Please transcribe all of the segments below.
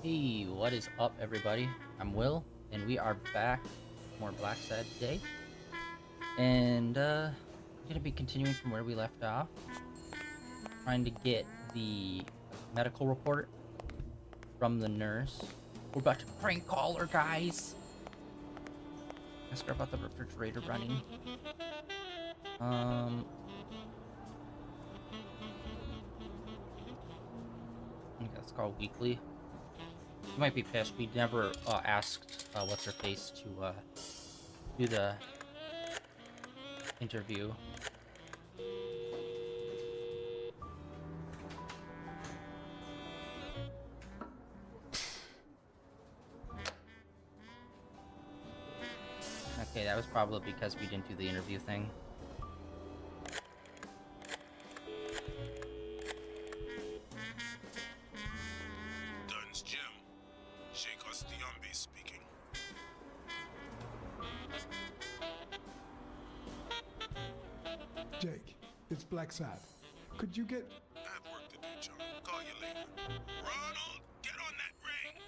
Hey, what is up, everybody? I'm Will, and we are back with more Blacksad today. And we're gonna be continuing from where we left off, trying to get the medical report from the nurse. We're about to prank call her, guys. Ask her about the refrigerator running. I think that's called weekly. You might be pissed. We never asked what's her face to do the interview. Okay, that was probably because we didn't do the interview thing. Dunn's Jim. Sheikh Ostiambi speaking. Jake, it's Blacksad. Could you get... I have work to do, John. Call you later. Ronald, get on that ring!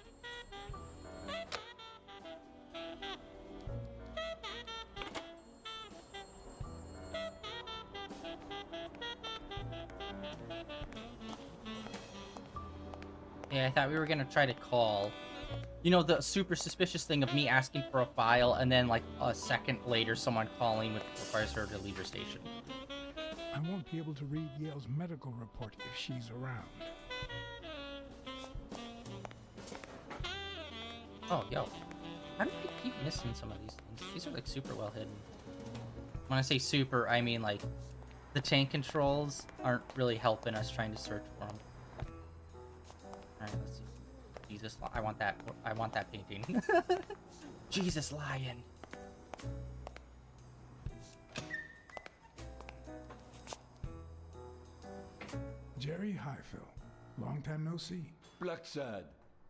Yeah, I thought we were gonna try to call. You know, the super suspicious thing of me asking for a file and then like a second later someone calling, which requires her to leave her station. I won't be able to read Yale's medical report if she's around. Oh, yo. How do I keep missing some of these things? These are like super well hidden. When I say super, I mean like the tank controls aren't really helping us trying to search for them. Alright, let's see. Jesus, I want that painting. Jesus lion. Jerry, hi, Phil. Long time no see. Blacksad,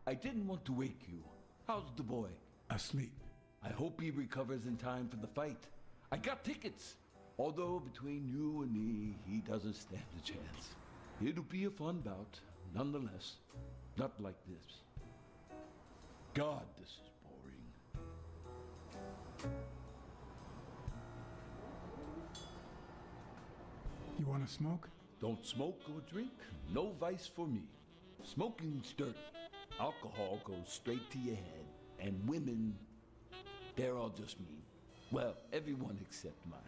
I didn't want to wake you. How's the boy? Asleep. I hope he recovers in time for the fight. I got tickets. Although between you and me, he doesn't stand a chance. It'll be a fun bout, nonetheless. Not like this. God, this is boring. You want to smoke? Don't smoke or drink. No vice for me. Smoking's dirty. Alcohol goes straight to your head. And women, they're all just mean. Well, everyone except mine.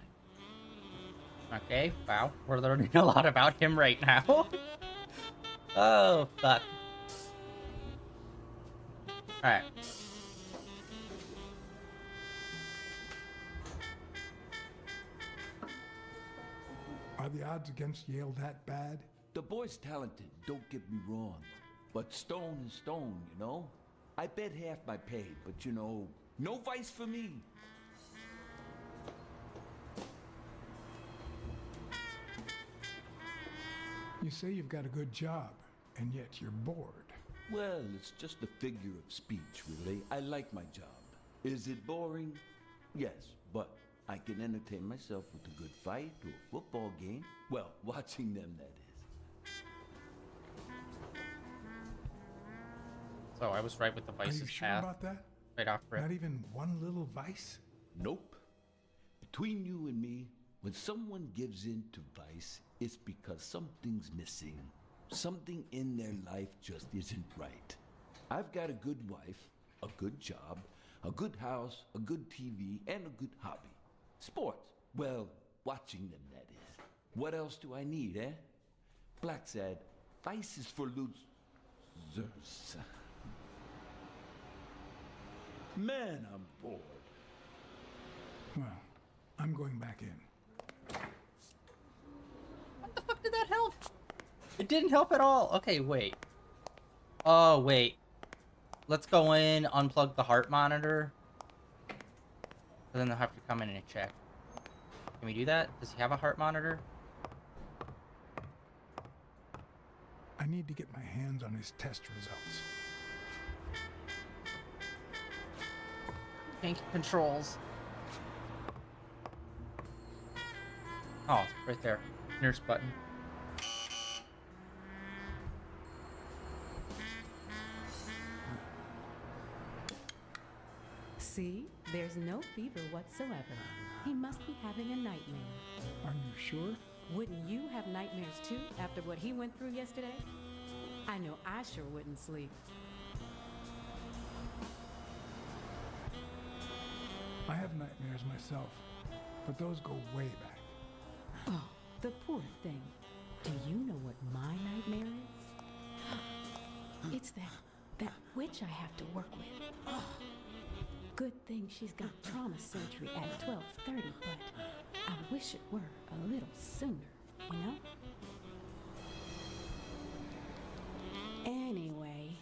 Okay, wow. We're learning a lot about him right now. Oh, fuck. Alright. Are the odds against Yale that bad? The boy's talented, don't get me wrong. But stone is stone, you know? I bet half my pay, but you know, no vice for me. You say you've got a good job, and yet you're bored. Well, it's just a figure of speech, really. I like my job. Is it boring? Yes, but I can entertain myself with a good fight or a football game. Well, watching them, that is. So I was right with the Are you vice's sure path. about that? Right off rip. Not even one little vice? Nope. Between you and me, when someone gives in to vice, it's because something's missing. Something in their life just isn't right. I've got a good wife, a good job, a good house, a good TV, and a good hobby. Sports. Well, watching them, that is. What else do I need, eh? Blacksad, vice is for losers. Man, I'm bored. Well, I'm going back in. What the fuck did that help? It didn't help at all. Okay, wait. Oh, wait. Let's go in, unplug the heart monitor. And then they'll have to come in and check. Can we do that? Does he have a heart monitor? I need to get my hands on his test results. Tank controls. Oh, right there. Nurse button. See? There's no fever whatsoever. He must be having a nightmare. Are you sure? Wouldn't you have nightmares too after what he went through yesterday? I know I sure wouldn't sleep. I have nightmares myself, but those go way back. Oh, the poor thing. Do you know what my nightmare is? It's that witch I have to work with. Oh, good thing she's got trauma surgery at 12:30, but I wish it were a little sooner, you know? Anyway,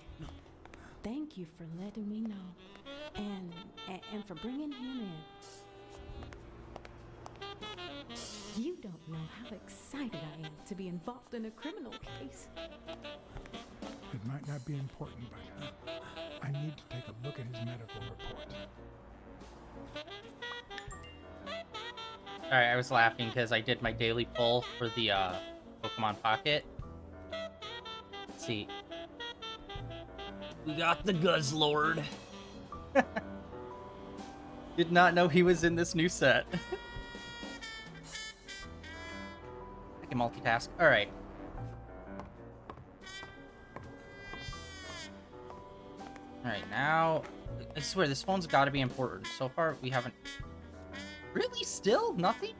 thank you for letting me know, and for bringing him in. You don't know how excited I am to be involved in a criminal case. It might not be important, but I need to take a look at his medical report. Alright, I was laughing because I did my daily pull for the Pokemon Pocket. Let's see. We got the Guzzlord. Did not know he was in this new set. I can multitask. Alright. Alright, now... I swear, this phone's gotta be important. So far, we haven't... Really? Still? Nothing?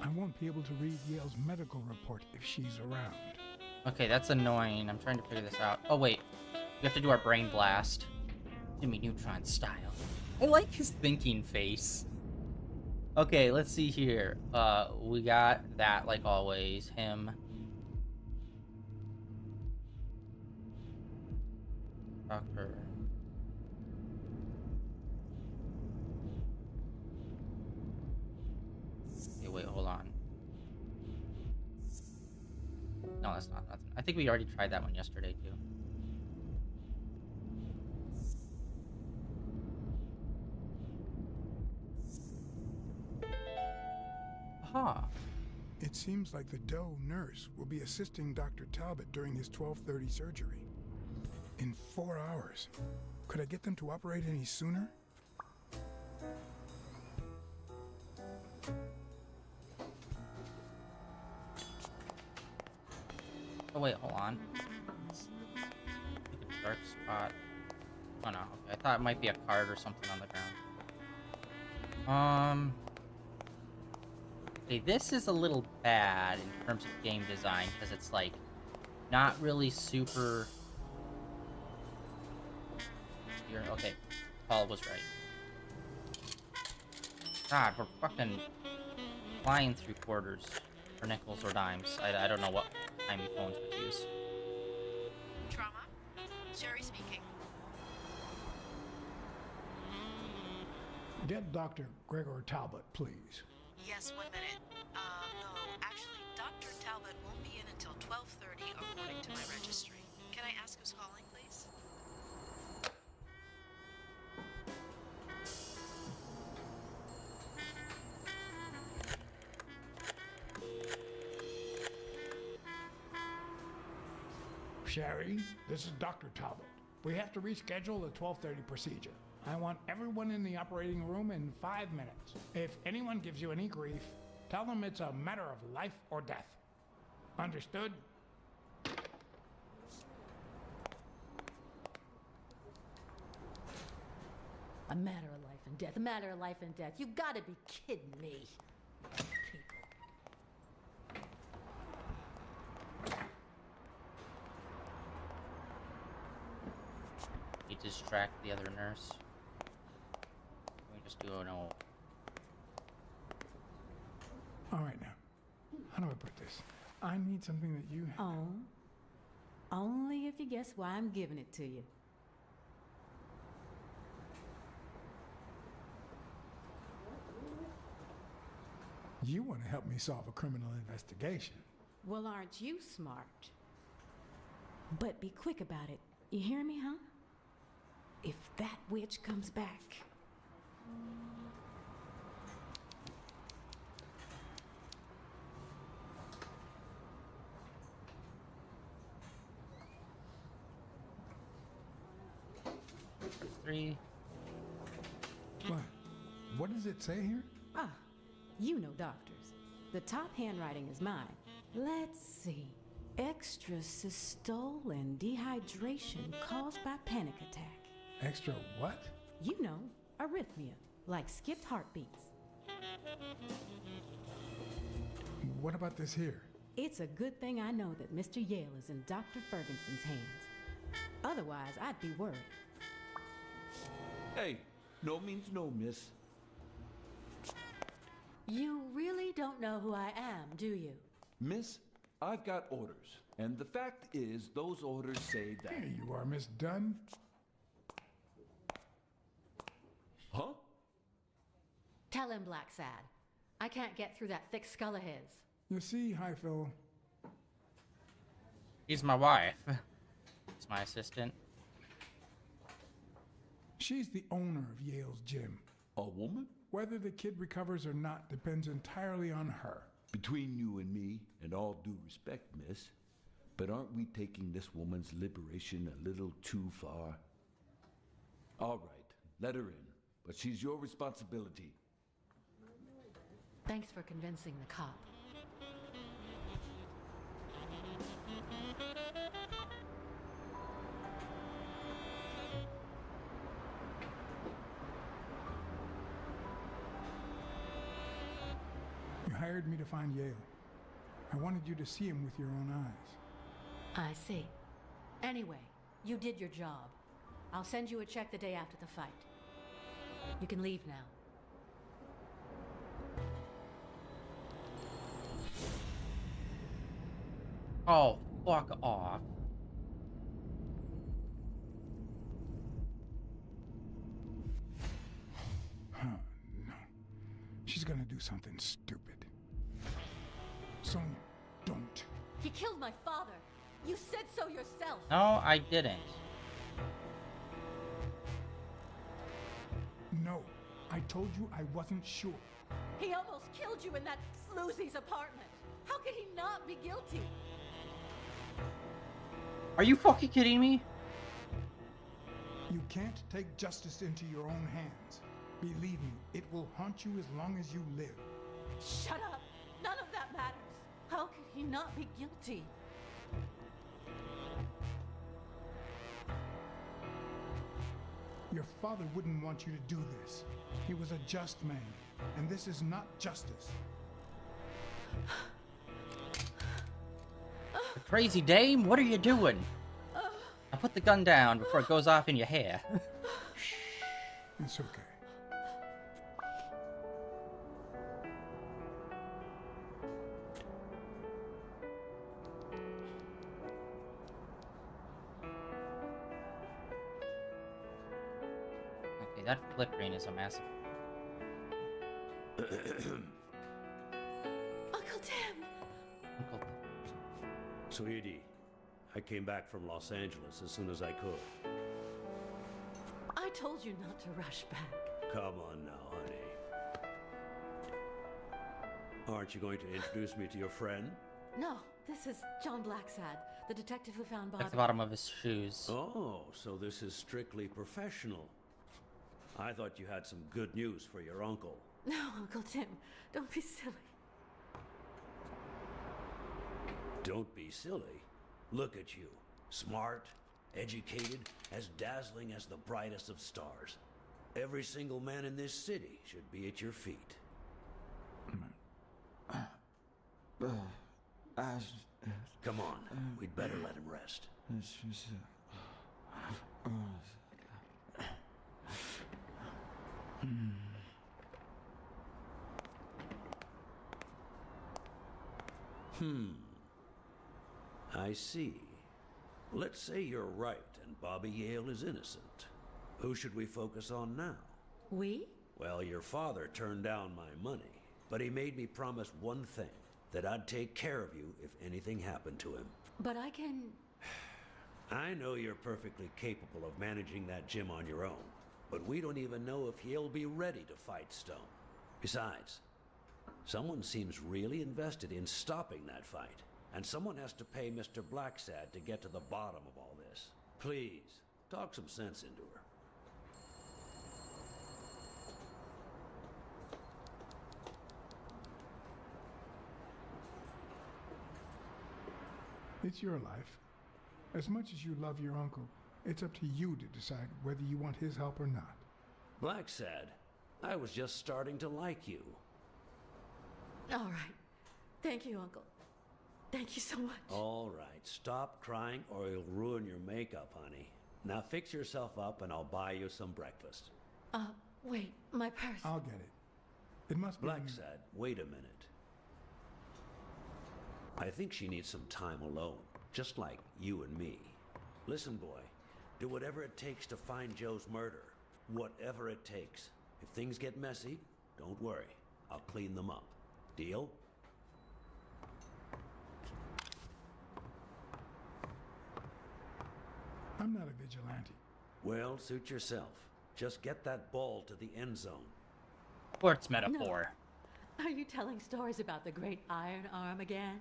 I won't be able to read Yale's medical report if she's around. Okay, that's annoying. I'm trying to figure this out. Oh, wait. We have to do our brain blast. Jimmy Neutron style. I like his thinking face. Okay, let's see here. We got that, like always. Him. Doctor. Okay, wait, hold on. No, that's not nothing. I think we already tried that one yesterday, too. Aha. It seems like the Doe nurse will be assisting Dr. Talbot during his 12:30 surgery. In 4 hours. Could I get them to operate any sooner? Oh, wait, hold on. Dark spot. Oh, no. Okay, I thought it might be a card or something on the ground. Okay, this is a little bad in terms of game design, because it's, like, not really super... Here, okay. Paul was right. God, we're fucking flying through quarters. Or nickels or dimes. I don't know what timey phones would use. Trauma? Sherry speaking. Get Dr. Gregor Talbot, please. Yes, 1 minute. No, actually, Dr. Talbot won't be in until 12:30 according to my registry. Can I ask who's calling, please? Sherry, this is Dr. Talbot. We have to reschedule the 12:30 procedure. I want everyone in the operating room in 5 minutes. If anyone gives you any grief, tell them it's a matter of life or death. Understood? A matter of life and death, a matter of life and death. You gotta be kidding me. People. You distract the other nurse. Can we just do an old... All right now. How do I put this? I need something that you... Oh, only if you guess why I'm giving it to you. You want to help me solve a criminal investigation. Well, aren't you smart? But be quick about it. You hear me, huh? If that witch comes back. entry. What? What does it say here? Ah, you know doctors. The top handwriting is mine. Let's see. Extrasystole and dehydration caused by panic attack. Extra what? You know, arrhythmia, like skipped heartbeats. What about this here? It's a good thing I know that Mr. Yale is in Dr. Ferguson's hands. Otherwise, I'd be worried. Hey, no means no, miss. You really don't know who I am, do you? Miss, I've got orders. And the fact is, those orders say that... Here you are, Miss Dunn. Huh? Tell him, Blacksad. I can't get through that thick skull of his. You see, Highfill, She's my wife. She's my assistant. she's the owner of Yale's gym. A woman? Whether the kid recovers or not depends entirely on her. Between you and me, and all due respect, miss, but aren't we taking this woman's liberation a little too far? All right, let her in, but she's your responsibility. Thanks for convincing the cop. You hired me to find Yale. I wanted you to see him with your own eyes. I see. Anyway, you did your job. I'll send you a check the day after the fight. You can leave now. Oh, fuck off. Huh, no. She's gonna do something stupid. Sonia, don't. He killed my father. You said so yourself. No, I didn't. No, I told you I wasn't sure. He almost killed you in that floozy's apartment. How could he not be guilty? Are you fucking kidding me? You can't take justice into your own hands. Believe me, it will haunt you as long as you live. Shut up. None of that matters. How could he not be guilty? Your father wouldn't want you to do this. He was a just man, and this is not justice. Crazy dame, what are you doing? I put the gun down before it goes off in your hair. It's okay. Okay, that flickering is a massive. Uncle Tim! Uncle. Sweetie, I came back from Los Angeles as soon as I could. I told you not to rush back. Come on now, honey. Aren't you going to introduce me to your friend? No, this is John Blacksad, the detective who found Bondi. At the bottom of his shoes. Oh, so this is strictly professional. I thought you had some good news for your uncle. No, Uncle Tim, don't be silly. Don't be silly. Look at you. Smart, educated, as dazzling as the brightest of stars. Every single man in this city should be at your feet. Come on, we'd better let him rest. I see. Let's say you're right and Bobby Yale is innocent. Who should we focus on now? We? Well, your father turned down my money, but he made me promise one thing, that I'd take care of you if anything happened to him. But I can... I know you're perfectly capable of managing that gym on your own, but we don't even know if he'll be ready to fight Stone. Besides, someone seems really invested in stopping that fight, and someone has to pay Mr. Blacksad to get to the bottom of all this. Please, talk some sense into her. It's your life. As much as you love your uncle, it's up to you to decide whether you want his help or not. Blacksad, I was just starting to like you. All right. Thank you, Uncle. Thank you so much. All right, stop crying or you'll ruin your makeup, honey. Now fix yourself up and I'll buy you some breakfast. Wait, my purse. I'll get it. It must be... Blacksad, wait a minute. I think she needs some time alone, just like you and me. Listen, boy, do whatever it takes to find Joe's murder. Whatever it takes. If things get messy, don't worry. I'll clean them up. Deal? I'm not a vigilante. Well, suit yourself. Just get that ball to the end zone. Sports metaphor. Are you telling stories about the great iron arm again?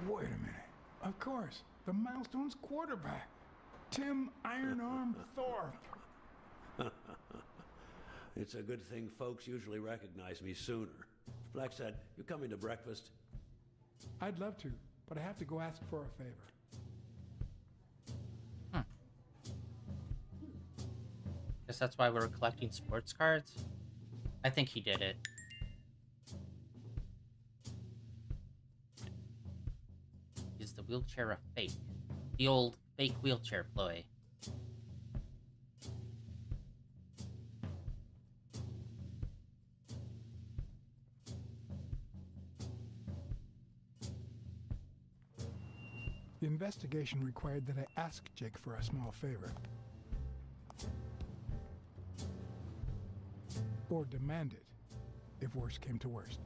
Wait a minute. Of course, the Milestones quarterback, Tim Iron Arm Thorpe. It's a good thing folks usually recognize me sooner. Blacksad, you coming to breakfast? I'd love to, but I have to go ask for a favor. Guess that's why we're collecting sports cards. I think he did it. Is the wheelchair a fake? The old fake wheelchair ploy. The investigation required that I ask Jake for a small favor. Or demand it, if worse came to worst.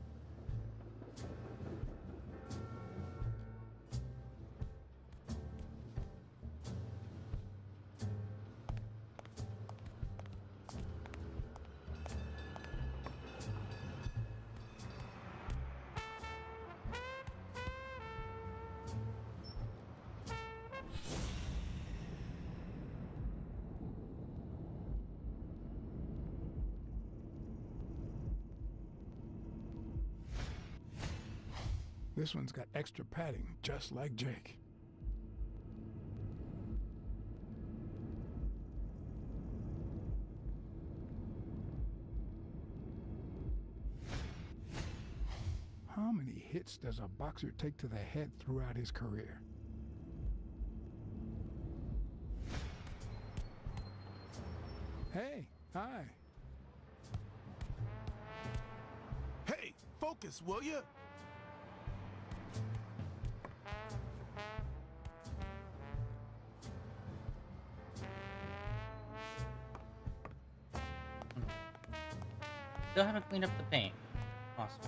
This one's got extra padding, just like Jake. How many hits does a boxer take to the head throughout his career? Hey, hi. Hey, focus, will ya? Still haven't cleaned up the paint. Awesome.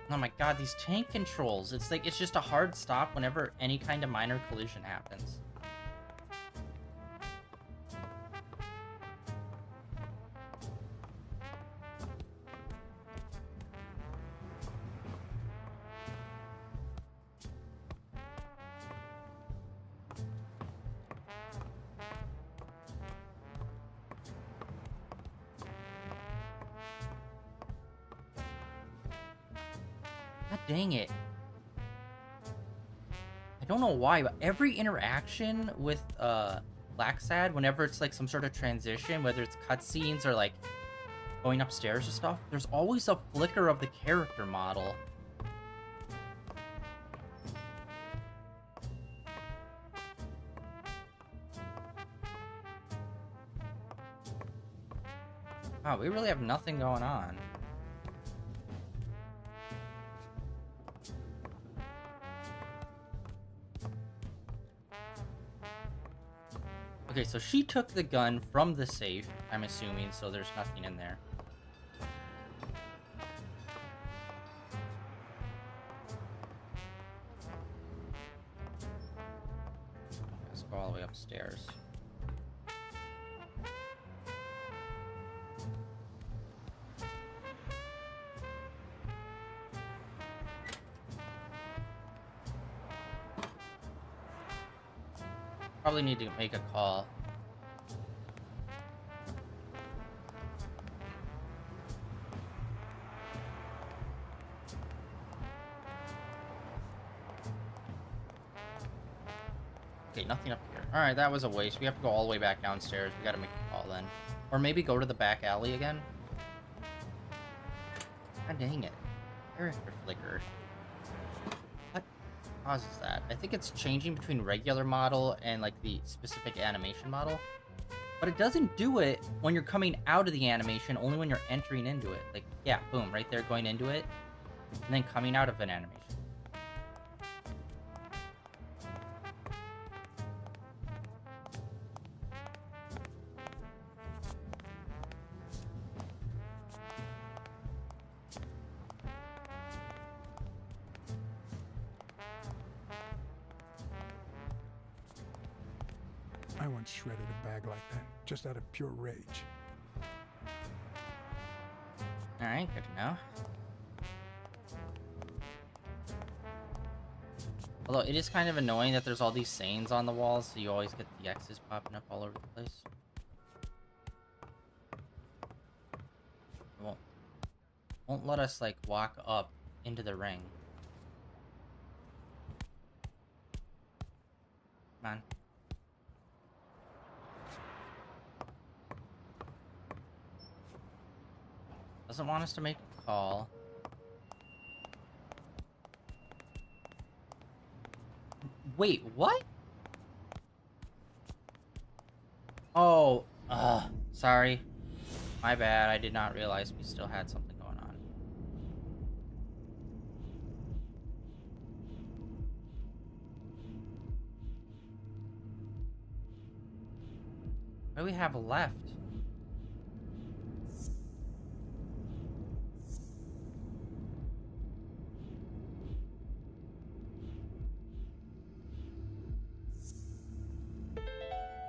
Oh my god, these tank controls. It's like, it's just a hard stop whenever any kind of minor collision happens. God dang it. I don't know why, but every interaction with Blacksad, whenever it's like some sort of transition, whether it's cutscenes or like going upstairs or stuff, there's always a flicker of the character model. Wow, we really have nothing going on. Okay, so she took the gun from the safe, I'm assuming, so there's nothing in there. Let's go all the way upstairs. Probably need to make a call. Okay, nothing up here. Alright, that was a waste. We have to go all the way back downstairs. We gotta make a call then. Or maybe go to the back alley again. God dang it. Character flicker. What causes that? I think it's changing between regular model and like the specific animation model. But it doesn't do it when you're coming out of the animation, only when you're entering into it. Like, yeah, boom, right there, going into it. And then coming out of an animation. I once shredded a bag like that, just out of pure rage. Alright, good to know. Although it is kind of annoying that there's all these sayings on the walls, so you always get the X's popping up all over the place. It won't let us like walk up into the ring. Come on. Doesn't want us to make a call. Wait, what? Oh, sorry. My bad, I did not realize we still had something going on. What do we have left?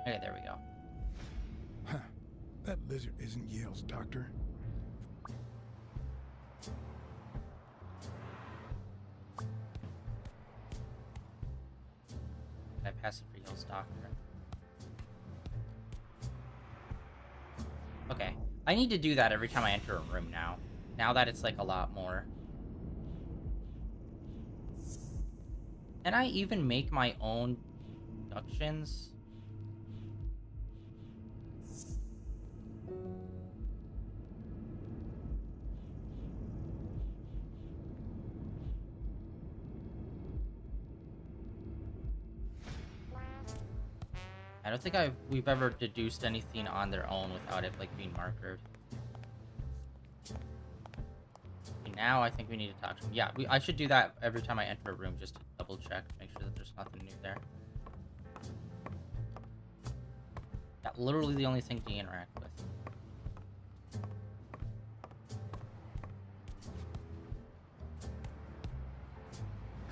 Okay, there we go. Huh. That lizard isn't Yale's doctor. I pass it for Yale's doctor. Okay. I need to do that every time I enter a room now. Now that it's like a lot more. Can I even make my own deductions? I don't think we've ever deduced anything on their own without it like being markered. Okay, now I think we need to talk to them. Yeah, I should do that every time I enter a room just to double check, make sure that there's nothing new there. Yeah, literally the only thing to interact with.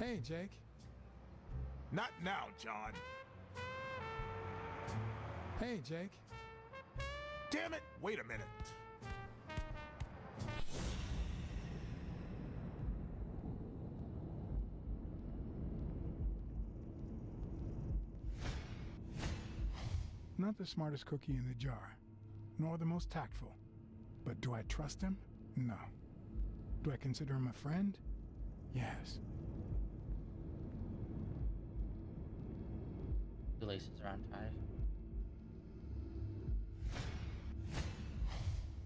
Hey, Jake. Not now, John. Hey, Jake. Damn it! Wait a minute. Not the smartest cookie in the jar, nor the most tactful. But do I trust him? No. Do I consider him a friend? Yes. The laces are untied.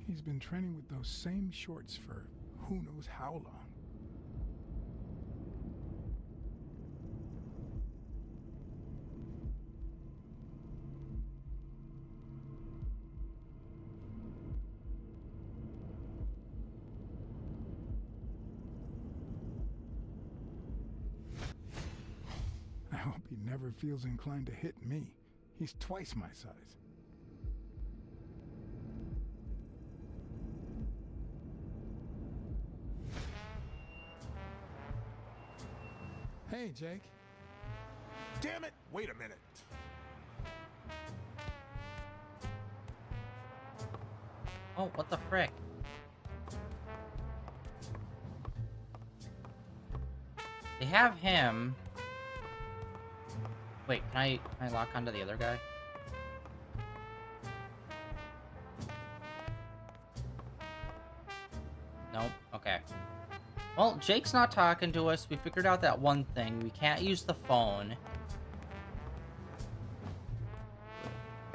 He's been training with those same shorts for who knows how long. I hope he never feels inclined to hit me. He's twice my size. Hey, Jake. Damn it! Wait a minute. Oh, what the frick? They have him. Wait, can I lock onto the other guy? Nope. Okay. Well, Jake's not talking to us. We figured out that one thing. We can't use the phone.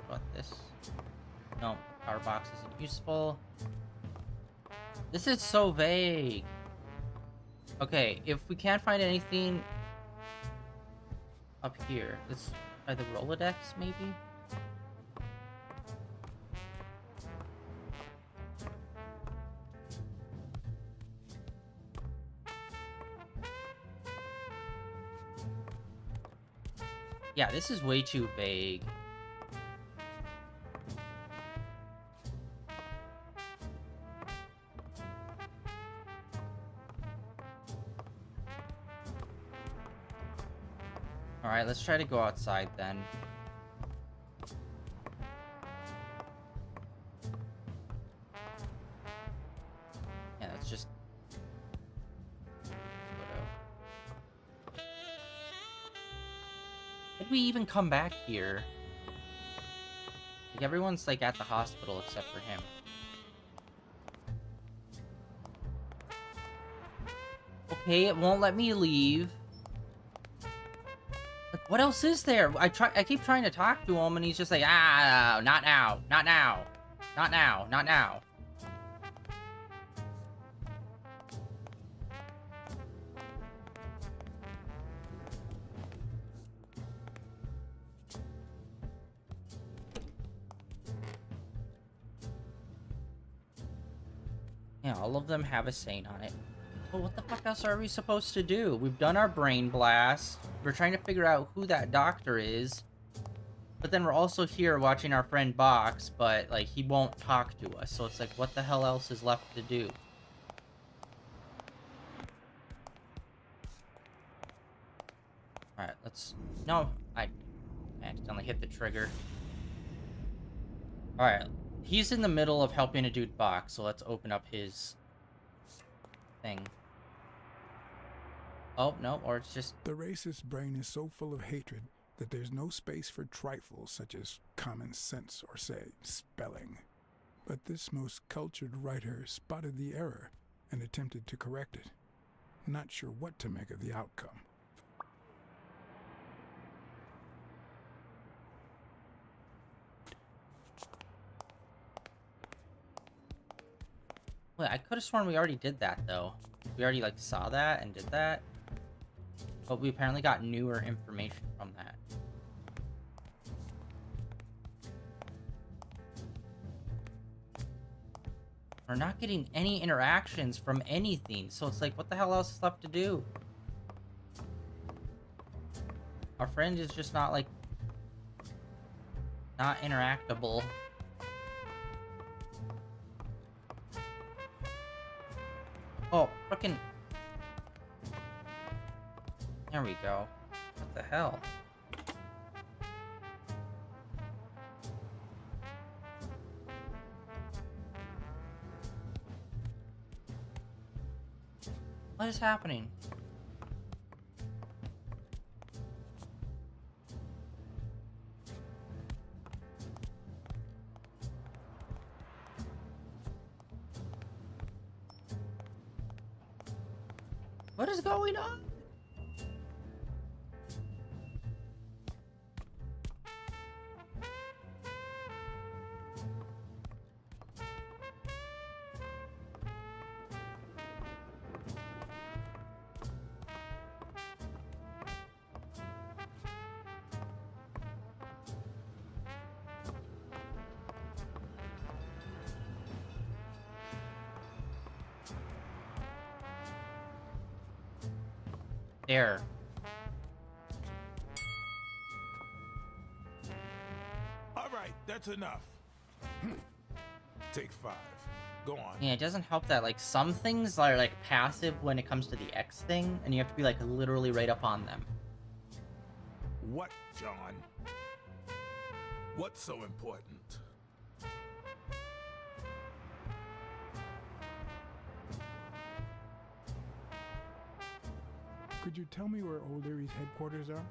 What about this? No, the power box isn't useful. This is so vague. Okay, if we can't find anything up here, let's try the Rolodex, maybe? Yeah, this is way too vague. Alright, let's try to go outside then. Yeah, let's just... Did we even come back here? Like, everyone's, like, at the hospital except for him. Okay, it won't let me leave. Like, what else is there? I keep trying to talk to him, and he's just like, ah, not now, not now, not now, not now. Yeah, all of them have a saint on it. But what the fuck else are we supposed to do? We've done our brain blast. We're trying to figure out who that doctor is. But then we're also here watching our friend Box, but, like, he won't talk to us. So it's like, what the hell else is left to do? Alright, let's... No, I accidentally hit the trigger. Alright, he's in the middle of helping a dude Box, so let's open up his thing. Oh, no, or it's just... The racist brain is so full of hatred that there's no space for trifles such as common sense or, say, spelling. But this most cultured writer spotted the error and attempted to correct it. Not sure what to make of the outcome. Wait, I could have sworn we already did that, though. We already, like, saw that and did that. But we apparently got newer information from that. We're not getting any interactions from anything, so it's like, what the hell else is left to do? Our friend is just not, like... not interactable. Oh, frickin'... There we go. What the hell? What is happening? What is going on? There. All right, that's enough. Take 5. Go on. Yeah, it doesn't help that, like, some things are, like, passive when it comes to the X thing, and you have to be, like, literally right up on them. What, John? What's so important? Could you tell me where Old Erie's headquarters are?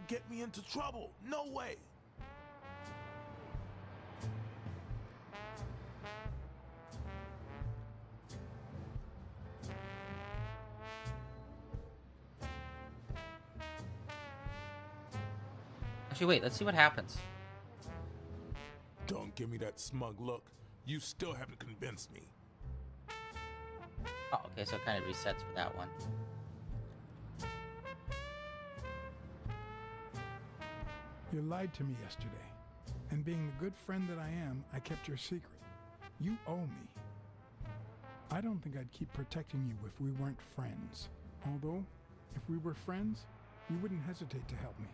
get me into trouble. No way. Actually, wait, let's see what happens. Don't give me that smug look. You still haven't convinced me. Oh, okay, so it kind of resets for that one. You lied to me yesterday, and being the good friend that I am, I kept your secret. You owe me. I don't think I'd keep protecting you if we weren't friends. Although, if we were friends, you wouldn't hesitate to help me.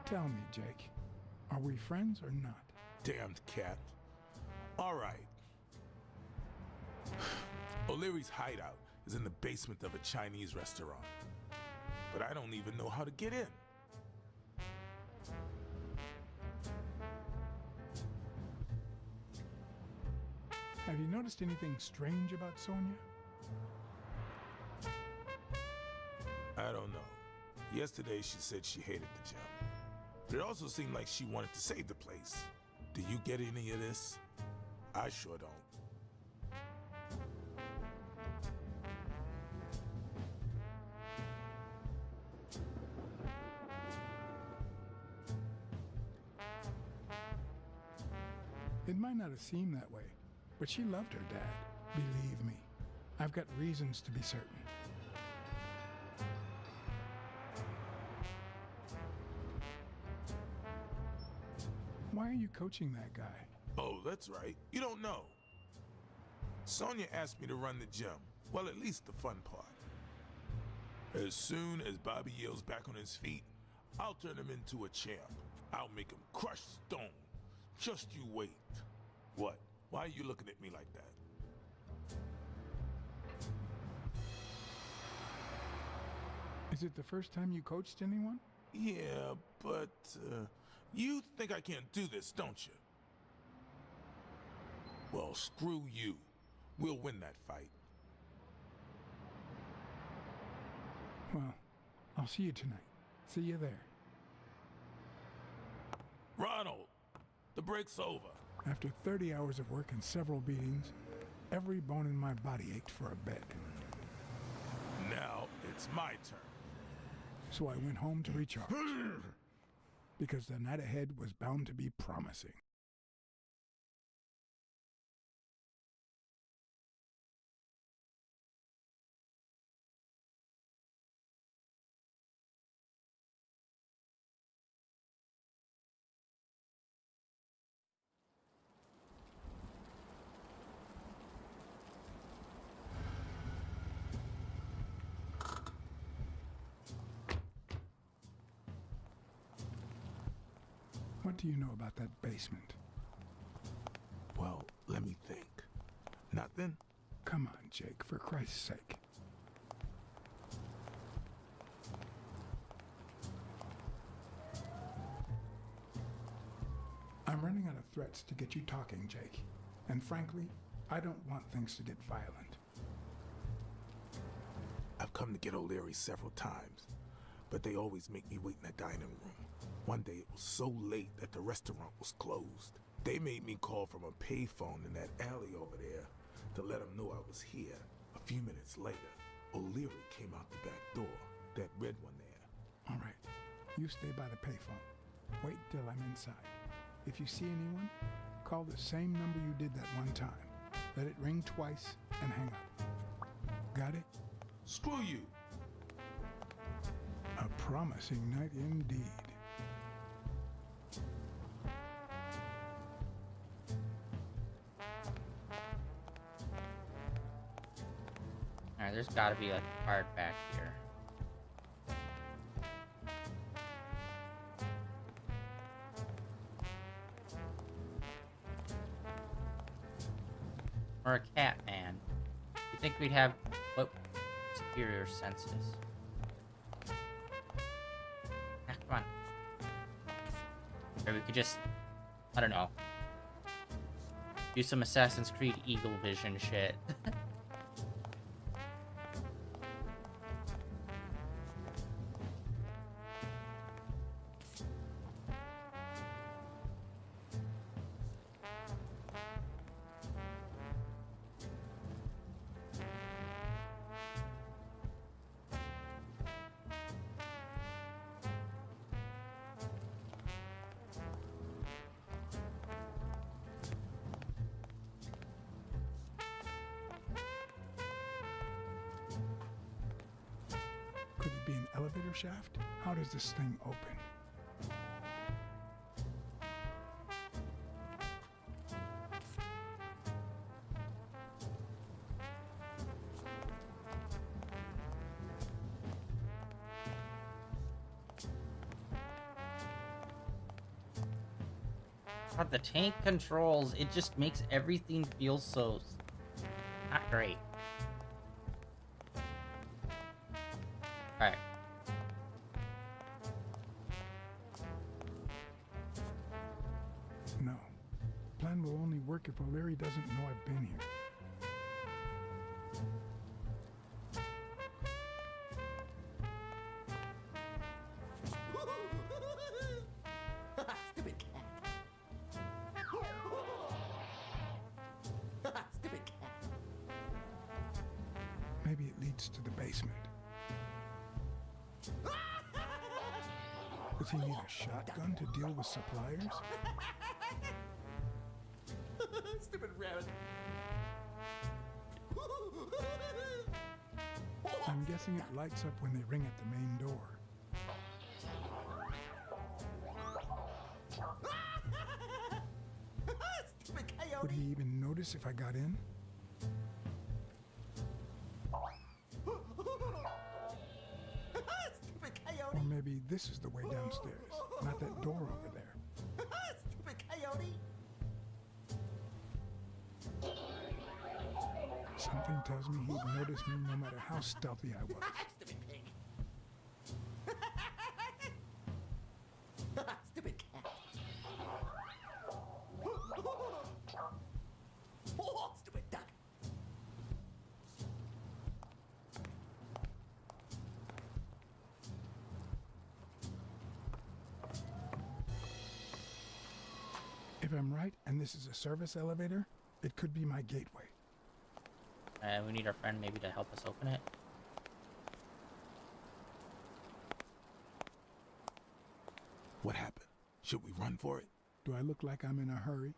Tell me, Jake, are we friends or not? Damned cat. All right. O'Leary's hideout is in the basement of a Chinese restaurant. But I don't even know how to get in. Have you noticed anything strange about Sonia? I don't know. Yesterday she said she hated the gym. But it also seemed like she wanted to save the place. Do you get any of this? I sure don't. It might not have seemed that way, but she loved her dad. Believe me, I've got reasons to be certain. Why are you coaching that guy? Oh, that's right. You don't know. Sonia asked me to run the gym. Well, at least the fun part. As soon as Bobby Yale's back on his feet, I'll turn him into a champ. I'll make him crush stone. Just you wait. What? Why are you looking at me like that? Is it the first time you coached anyone? Yeah, but you think I can't do this, don't you? Well, screw you. We'll win that fight. Well, I'll see you tonight. See you there. Ronald, the break's over. After 30 hours of work and several beatings, every bone in my body ached for a bed. Now it's my turn. So I went home to recharge. Because the night ahead was bound to be promising. What do you know about that basement? Well, let me think. Nothing? Come on, Jake, for Christ's sake. I'm running out of threats to get you talking, Jake. And frankly, I don't want things to get violent. I've come to get O'Leary several times, but they always make me wait in the dining room. One day it was so late that the restaurant was closed. They made me call from a payphone in that alley over there to let them know I was here. A few minutes later, O'Leary came out the back door, that red one there. All right, you stay by the payphone. Wait till I'm inside. If you see anyone, call the same number you did that one time. Let it ring twice and hang up. Got it? Screw you. A promising night indeed. Alright, there's gotta be a card back here. Or a cat man. You think we'd have what superior senses? Ah, come on. Or we could just, I don't know, do some Assassin's Creed Eagle Vision shit. elevator shaft? How does this thing open? God, the tank controls, it just makes everything feel so not great. Alright. No. Plan will only work if O'Leary doesn't know I've been here. Stupid cat. Stupid cat. Maybe it leads to the basement. Does he need a shotgun to deal with suppliers? Stupid rabbit. I'm guessing it lights up when they ring at the main door. Stupid coyote. Would he even notice if I got in? Stupid Or coyote. maybe this is the way downstairs, not that door over there. Stupid coyote. Something tells me he'd notice me no matter how stealthy I was. Stupid pig. Stupid cat. Stupid duck. If I'm right, and this is a service elevator, it could be my gateway. We need our friend maybe to help us open it. What happened? Should we run for it? Do I look like I'm in a hurry?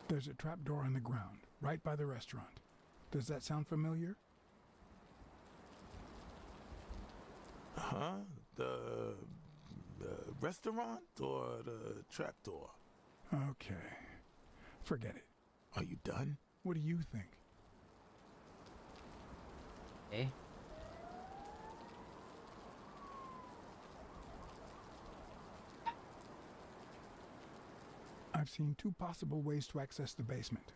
There's a trapdoor on the ground, right by the restaurant. Does that sound familiar? Huh? The restaurant or the trapdoor? Okay. Forget it. Are you done? What do you think? Okay. I've seen two possible ways to access the basement,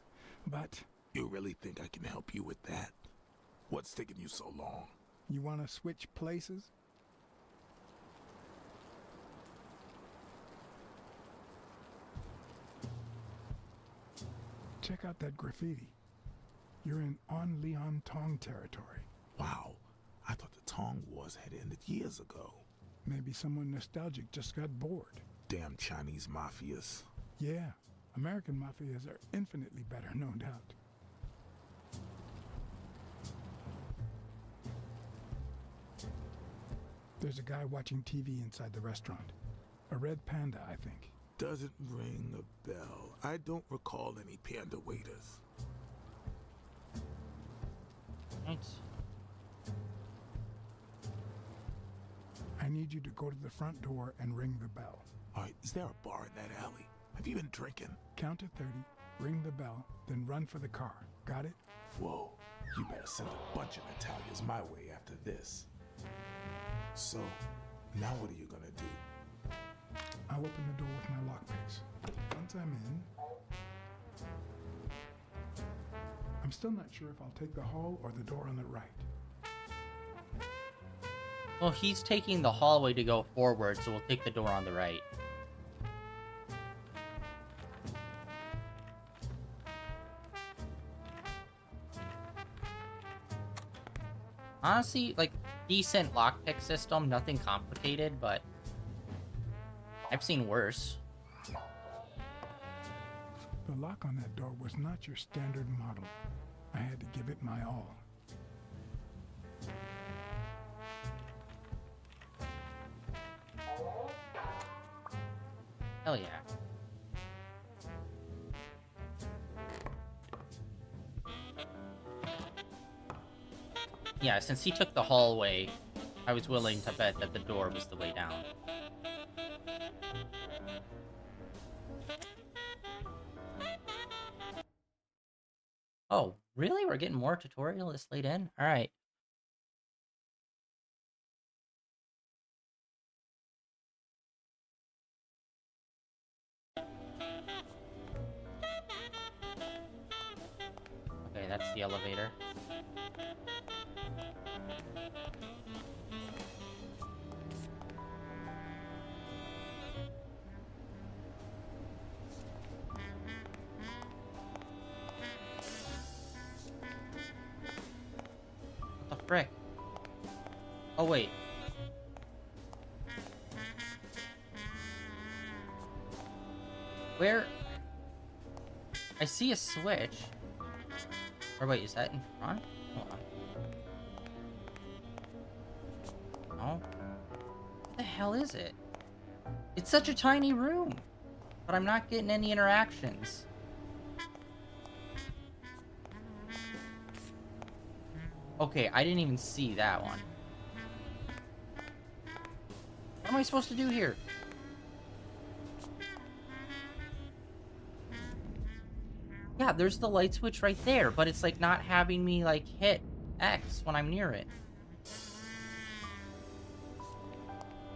but You really think I can help you with that? What's taking you so long? you want to switch places? Check out that graffiti. You're in On Leon Tong territory. Wow, I thought the Tong Wars had ended years ago. Maybe someone nostalgic just got bored. Damn Chinese mafias. Yeah, American mafias are infinitely better, no doubt. There's a guy watching TV inside the restaurant. A red panda, I think. Doesn't ring a bell. I don't recall any panda waiters. Right. I need you to go to the front door and ring the bell. All right, is there a bar in that alley? Have you been drinking? Count to 30, ring the bell, then run for the car. Got it? Whoa, you better send a bunch of Natalias my way after this. So, now what are you gonna do? I'll open the door with my lockpicks. Once I'm in, I'm still not sure if I'll take the hall or the door on the right. Well, he's taking the hallway to go forward, so we'll take the door on the right. Honestly, like, decent lockpick system, nothing complicated, but I've seen worse. The lock on that door was not your standard model. I had to give it my all. Hell yeah. Yeah, since he took the hallway, I was willing to bet that the door was the way down. Oh, really? We're getting more tutorial this late in? Alright. Okay, that's the elevator. What the frick? Oh, wait. Where? I see a switch. Or wait, is that in front? Hold on. No. What the hell is it? It's such a tiny room. But I'm not getting any interactions. Okay, I didn't even see that one. What am I supposed to do here? Yeah, there's the light switch right there, but it's like not having me like hit X when I'm near it.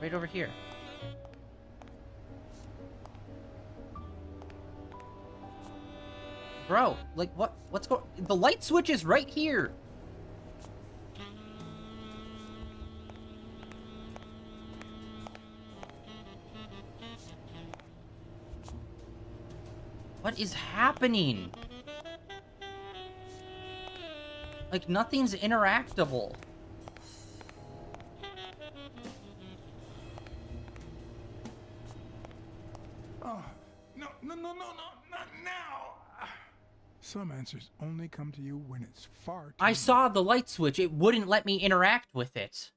Right over here. Bro, like what's going? The light switch is right here. What is happening? Like, nothing's interactable. Oh, no, not now. Some answers only come to you when it's far too I saw the light switch. It wouldn't let me interact with it.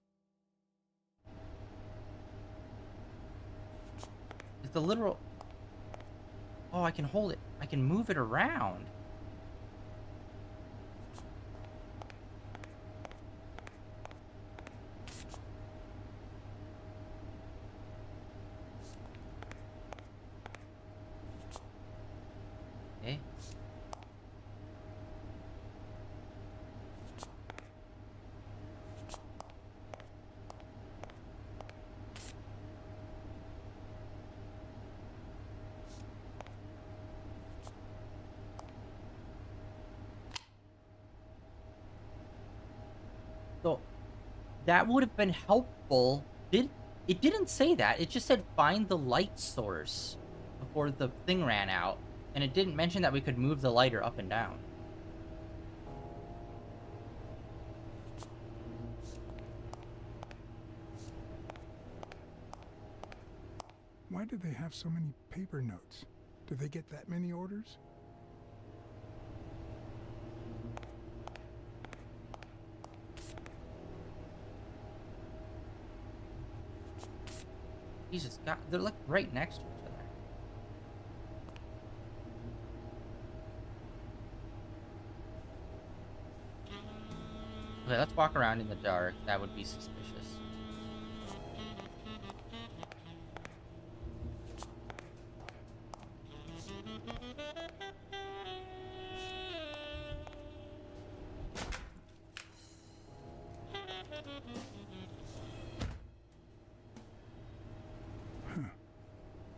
It's the literal... Oh, I can hold it. I can move it around. Okay. So, that would have been helpful. It didn't say that. It just said find the light source before the thing ran out. And it didn't mention that we could move the lighter up and down. Why do they have so many paper notes? Do they get that many orders? Jesus God, they're like right next to each other. Okay, let's walk around in the dark. That would be suspicious.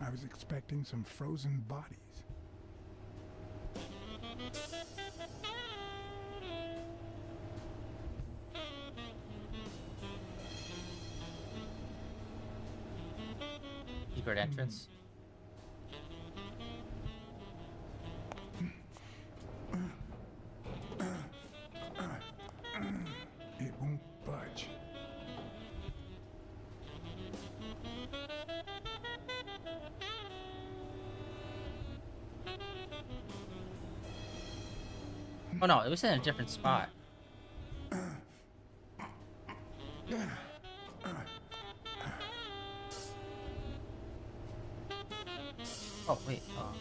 I was expecting some frozen bodies. Secret entrance. It won't budge. Oh no, it was in a different spot. Oh, wait. Oh.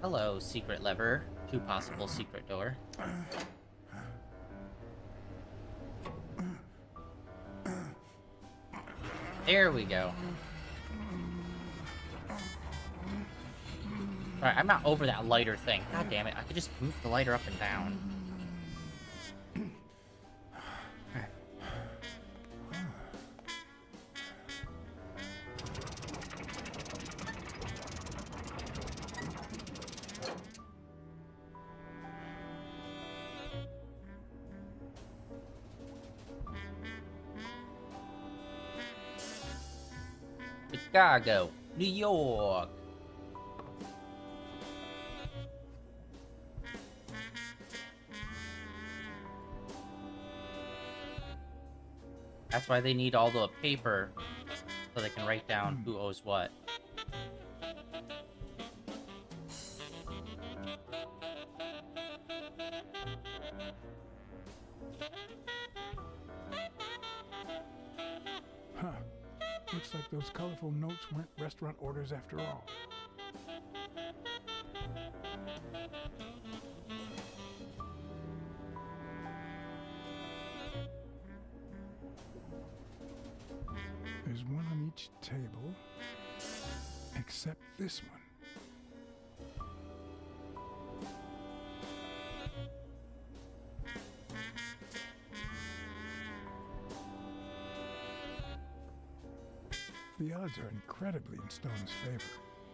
Hello, secret lever. 2 possible secret door. There we go. Alright, I'm not over that lighter thing. God damn it, I could just move the lighter up and down. Chicago, New York. That's why they need all the paper so they can write down who owes what. Huh. Looks like those colorful notes weren't restaurant orders after all. There's one on each table, except this one. The odds are incredibly in Stone's favor.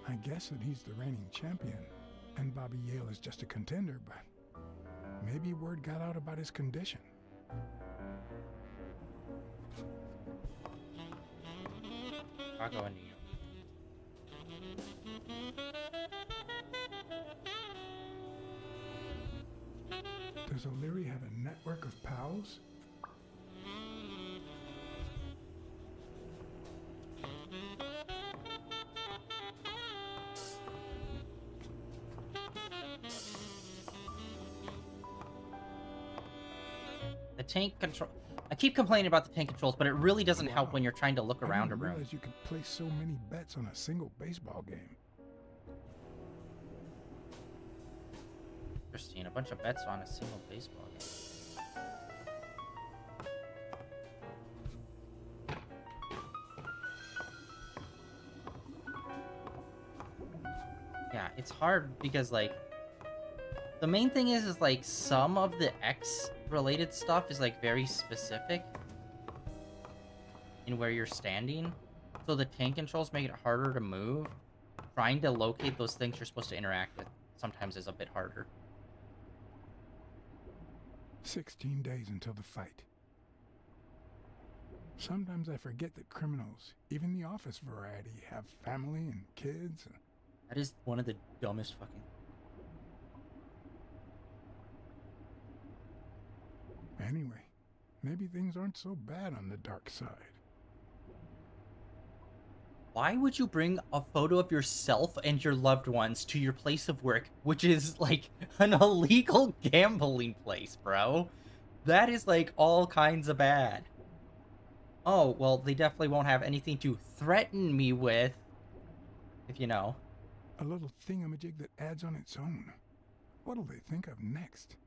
I guess that he's the reigning champion, and Bobby Yale is just a contender, but maybe word got out about his condition. I'll go into you. Does O'Leary have a network of pals? The tank control. I keep complaining about the tank controls, but it really doesn't help when you're trying to look around a I didn't room. realize you could place so many bets on a single baseball game. Interesting. A bunch of bets on a single baseball game. Yeah, it's hard because, like, the main thing is like, some of the X-related stuff is, like, very specific in where you're standing. So the tank controls make it harder to move. Trying to locate those things you're supposed to interact with sometimes is a bit harder. 16 days until the fight. Sometimes I forget that criminals, even the office variety, have family and kids. That is one of the dumbest fucking... Anyway, maybe things aren't so bad on the dark side. Why would you bring a photo of yourself and your loved ones to your place of work, which is, like, an illegal gambling place, bro? That is, like, all kinds of bad. Oh, well, they definitely won't have anything to threaten me with, if you know. A little thingamajig that adds on its own. What'll they think of next?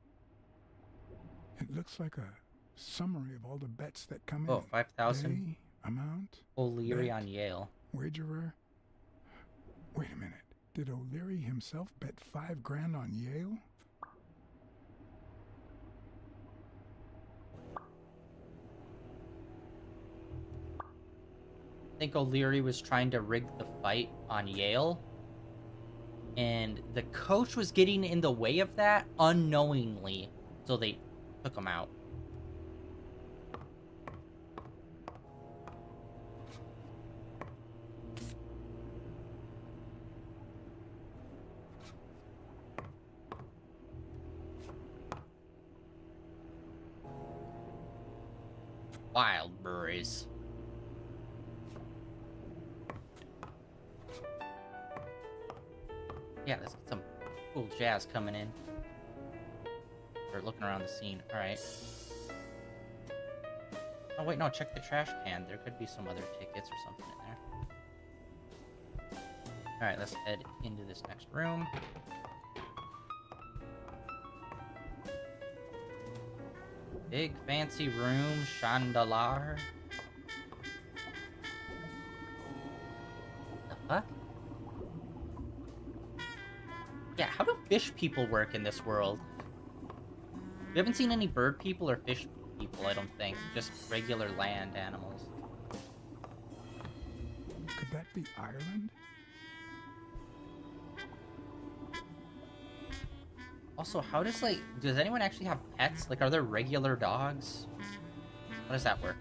It looks like a summary of all the bets that come in. Oh, 5,000. Day, amount. O'Leary bet, on Yale. Wagerer. Wait a minute. Did O'Leary himself bet $5 grand on Yale? I think O'Leary was trying to rig the fight on Yale, and the coach was getting in the way of that unknowingly, so they took him out. Wild berries. Yeah, let's get some cool jazz coming in. Or looking around the scene. Alright. Oh wait, no, check the trash can. There could be some other tickets or something in there. Alright, let's head into this next room. Big fancy room, chandelier. The fuck? Yeah, how do fish people work in this world? We haven't seen any bird people or fish people, I don't think. Just regular land animals. Could that be Ireland? Also, how does, like, does anyone actually have pets? Like, are there regular dogs? How does that work?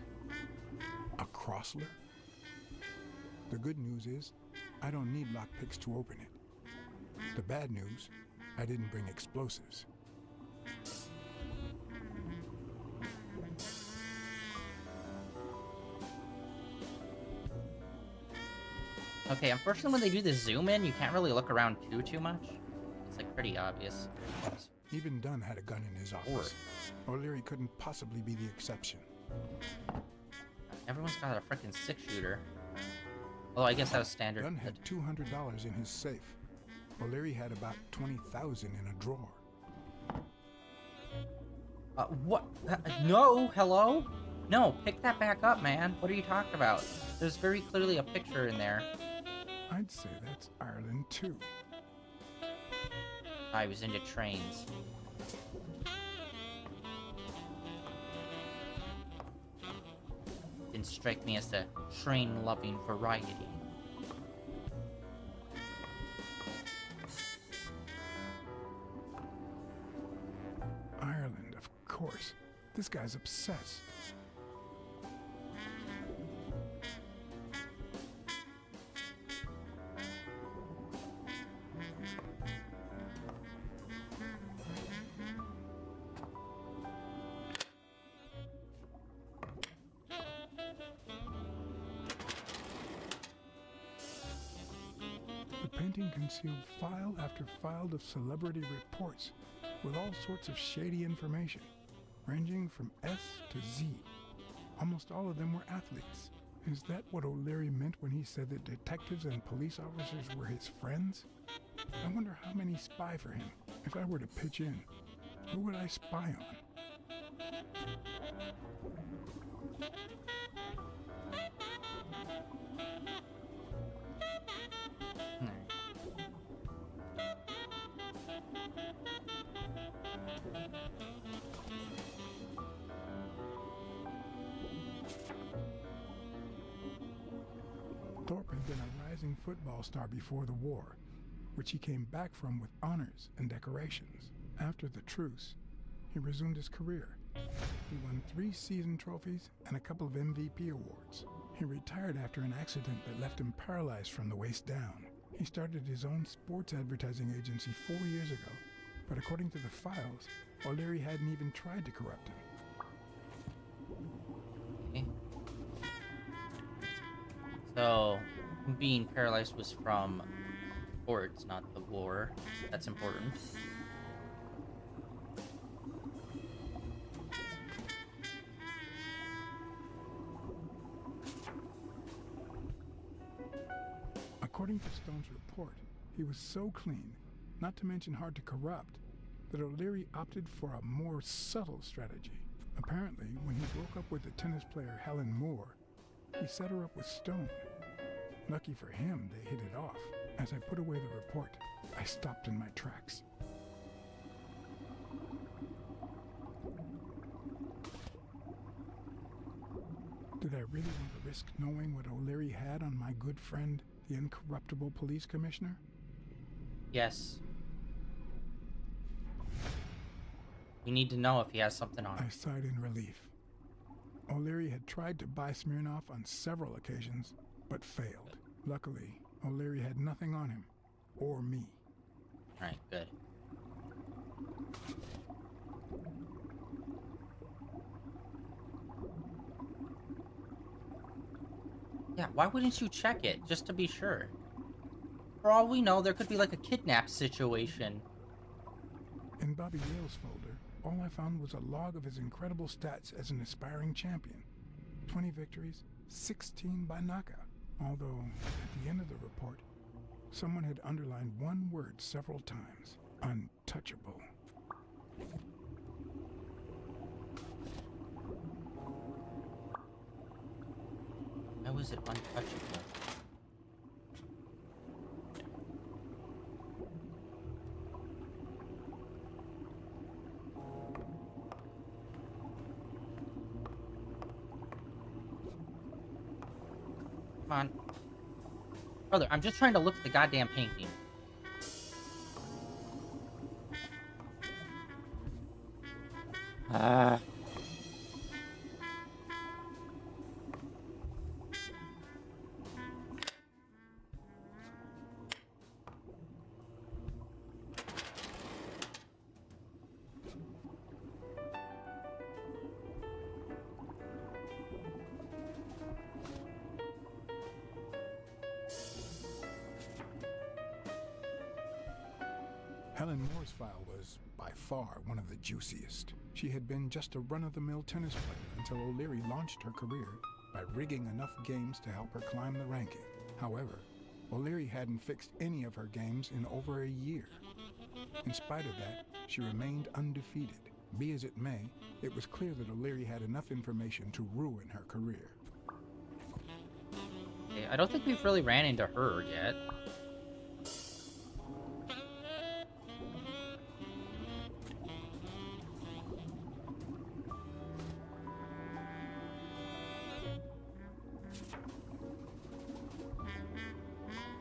A Crossler? The good news is, I don't need lockpicks to open it. The bad news, I didn't bring explosives. Okay, unfortunately when they do the zoom in, you can't really look around too much. It's, like, pretty obvious. Even Dunn had a gun in his office. O'Leary couldn't possibly be the exception. Everyone's got a freaking 6-shooter. Although I guess that was standard. Dunn had $200 in his safe. O'Leary had about $20,000 in a drawer. What? No, hello? No, pick that back up, man. What are you talking about? There's very clearly a picture in there. I'd say that's Ireland too. I was into trains. Didn't strike me as the train-loving variety. Ireland, of course. This guy's obsessed. The painting concealed file after file of celebrity reports with all sorts of shady information, ranging from S to Z. Almost all of them were athletes. Is that what O'Leary meant when he said that detectives and police officers were his friends? I wonder how many spy for him. If I were to pitch in, who would I spy on? Thorpe had been a rising football star before the war, which he came back from with honors and decorations. After the truce, he resumed his career. He won 3 season trophies and a couple of MVP awards. He retired after an accident that left him paralyzed from the waist down. He started his own sports advertising agency 4 years ago, but according to the files, O'Leary hadn't even tried to corrupt him. So, being paralyzed was from sports, not the war. That's important. According to Stone's report, he was so clean, not to mention hard to corrupt, that O'Leary opted for a more subtle strategy. Apparently, when he broke up with the tennis player Helen Moore, he set her up with Stone. Lucky for him, they hit it off. As I put away the report, I stopped in my tracks. Did I really want to risk knowing what O'Leary had on my good friend, the incorruptible police commissioner? Yes. We need to know if he has something on him. I sighed in relief. O'Leary had tried to buy Smirnoff on several occasions, but failed. Luckily, O'Leary had nothing on him, or me. Alright, good. Yeah, why wouldn't you check it, just to be sure? For all we know, there could be like a kidnap situation. In Bobby Yale's folder, all I found was a log of his incredible stats as an aspiring champion. 20 victories, 16 by knockout. Although, at the end of the report, someone had underlined one word several times. Untouchable. How was it untouchable? Come on. Brother, I'm just trying to look at the goddamn painting. Ah. Helen Moore's file was, by far, one of the juiciest. She had been just a run-of-the-mill tennis player until O'Leary launched her career by rigging enough games to help her climb the ranking. However, O'Leary hadn't fixed any of her games in over a year. In spite of that, she remained undefeated. Be as it may, it was clear that O'Leary had enough information to ruin her career. Okay, I don't think we've really ran into her yet.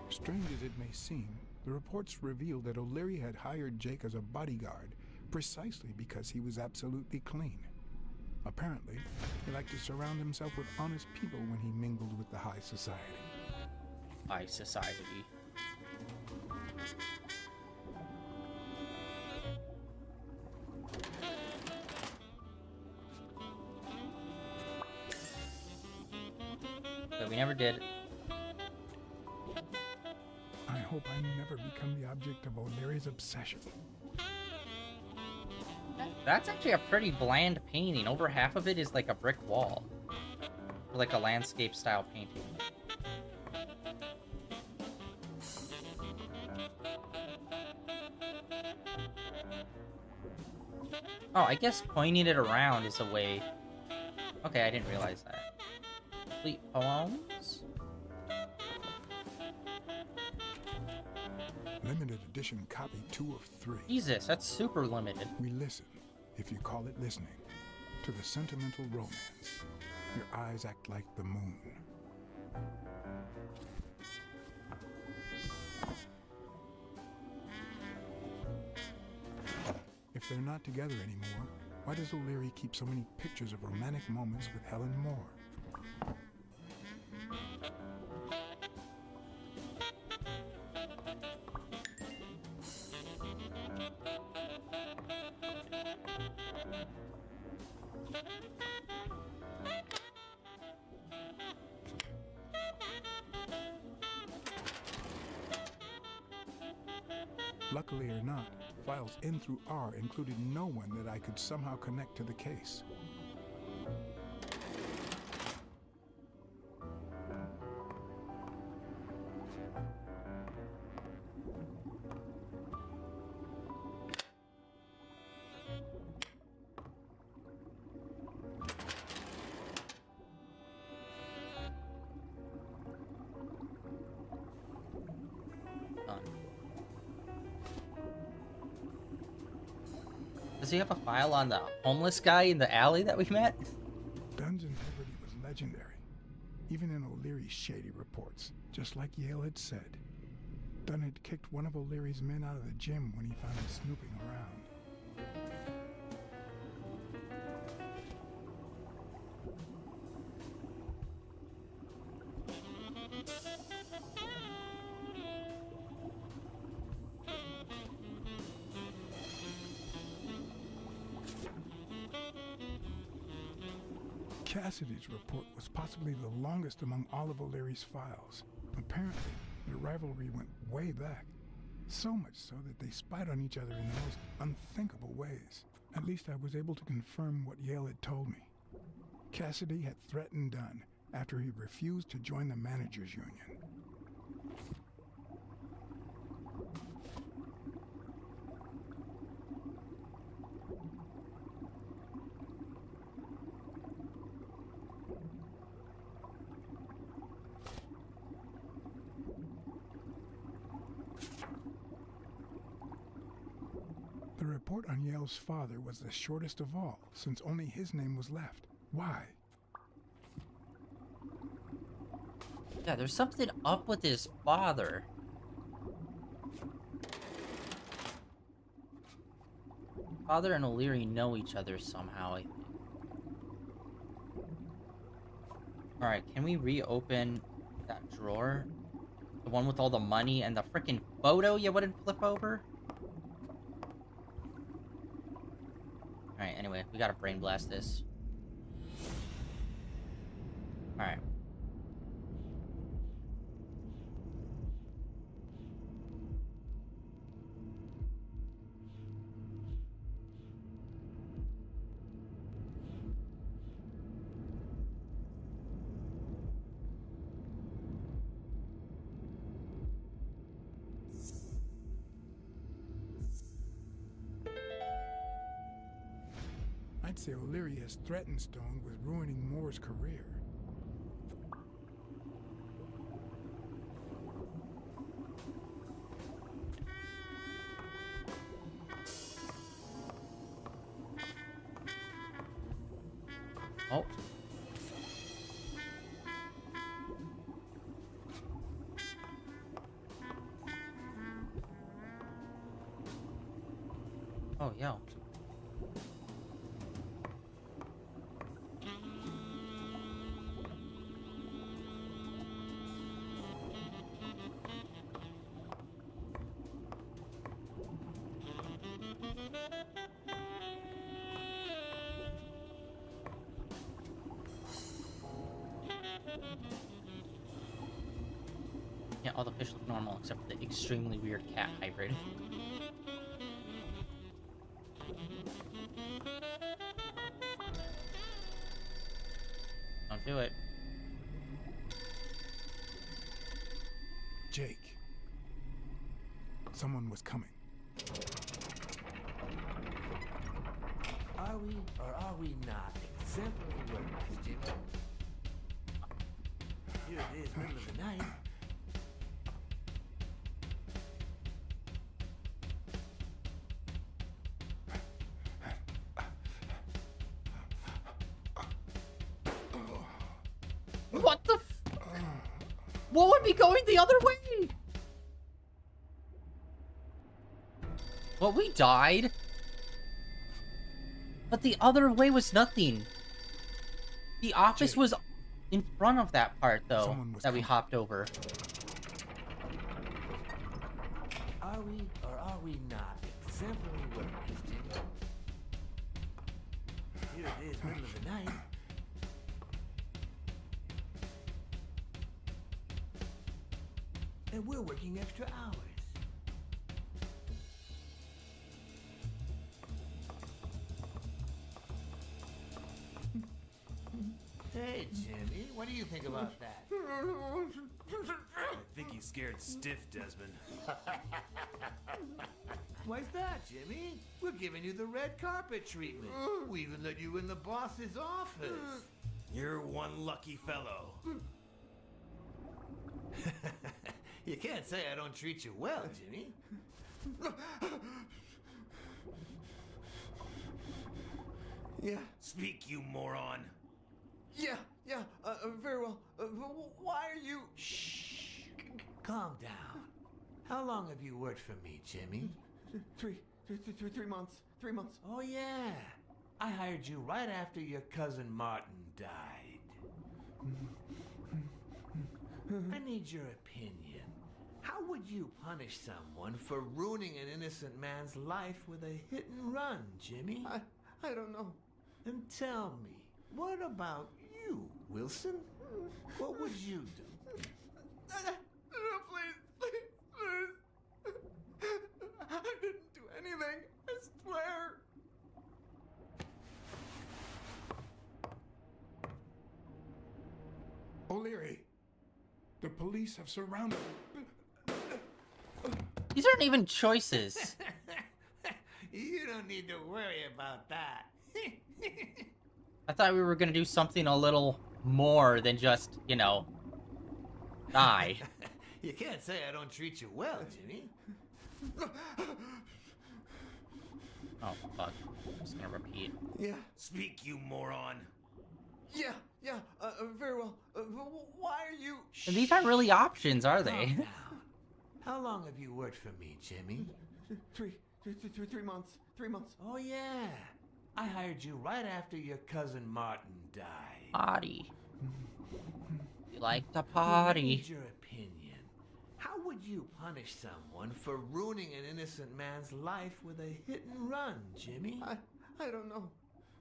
Strange as it may seem, the reports revealed that O'Leary had hired Jake as a bodyguard precisely because he was absolutely clean. Apparently, he liked to surround himself with honest people when he mingled with the high society. High society. But we never did. I hope I never become the object of O'Leary's obsession. That's actually a pretty bland painting. Over half of it is like a brick wall. Or like a landscape style painting. Oh, I guess pointing it around is a way. Okay, I didn't realize that. Complete poems? Limited edition copy 2 of 3. Jesus, that's super limited. We listen, if you call it listening, to the sentimental romance. Your eyes act like the moon. If they're not together anymore, why does O'Leary keep so many pictures of romantic moments with Helen Moore? Luckily or not, files N through R included no one that I could somehow connect to the case. Does he have a file on the homeless guy in the alley that we met? Dunn's integrity was legendary, even in O'Leary's shady reports, just like Yale had said. Dunn had kicked one of O'Leary's men out of the gym when he found him snooping around. Cassidy's report was possibly the longest among all of O'Leary's files. Apparently, their rivalry went way back. So much so that they spied on each other in the most unthinkable ways. At least I was able to confirm what Yale had told me. Cassidy had threatened Dunn after he refused to join the managers' union. The report on Yale's father was the shortest of all, since only his name was left. Why? Yeah, there's something up with his father. Father and O'Leary know each other somehow, I think. Alright, can we reopen that drawer? The one with all the money and the freaking photo you wouldn't flip over? Alright, anyway, we gotta brain blast this. Alright. I'd say O'Leary has threatened Stone with ruining Moore's career. Oh. Oh, yo. Yeah, all the fish look normal except for the extremely weird cat hybrid. Don't do it. Jake. Someone was coming. Are we or are we not exemplary workers, Jimmy? Here it is, middle of the night. What the what would be going the other way? Well, we died. But the other way was nothing. The office Jake. was in front of that part, though, Someone was that we coming. hopped over. Are we or are we not exemplary workers, Jimmy? Here it is, middle of the night. And we're working extra hours. Hey, Jimmy, what do you think about that? I think he's scared stiff, Desmond. Why's that, Jimmy? We're giving you the red carpet treatment. We even let you in the boss's office. You're one lucky fellow. You can't say I don't treat you well, Jimmy. Yeah, Speak, you moron. yeah, very well. Why are you... Shh. Calm down. How long have you worked for me, Jimmy? 3 months. 3 months. Oh, yeah. I hired you right after your cousin Martin died. I need your opinion. How would you punish someone for ruining an innocent man's life with a hit and run, Jimmy? I don't know. And tell me, what about you, Wilson? What would you do? Please. I didn't do anything. I swear. police have surrounded... These aren't even choices. You don't need to worry about that. I thought we were gonna do something a little more than just, you know, die. You can't say I don't treat you well, Jimmy. Oh, fuck. I'm just gonna repeat. Yeah, Speak, you moron. yeah, very well. Why are you... And these aren't really options, are they? Calm down. How long have you worked for me, Jimmy? 3 months. 3 months. Oh, yeah. I hired you right after your cousin Martin died. Potty. You like to I potty. need your opinion. How would you punish someone for ruining an innocent man's life with a hit and run, Jimmy? I don't know.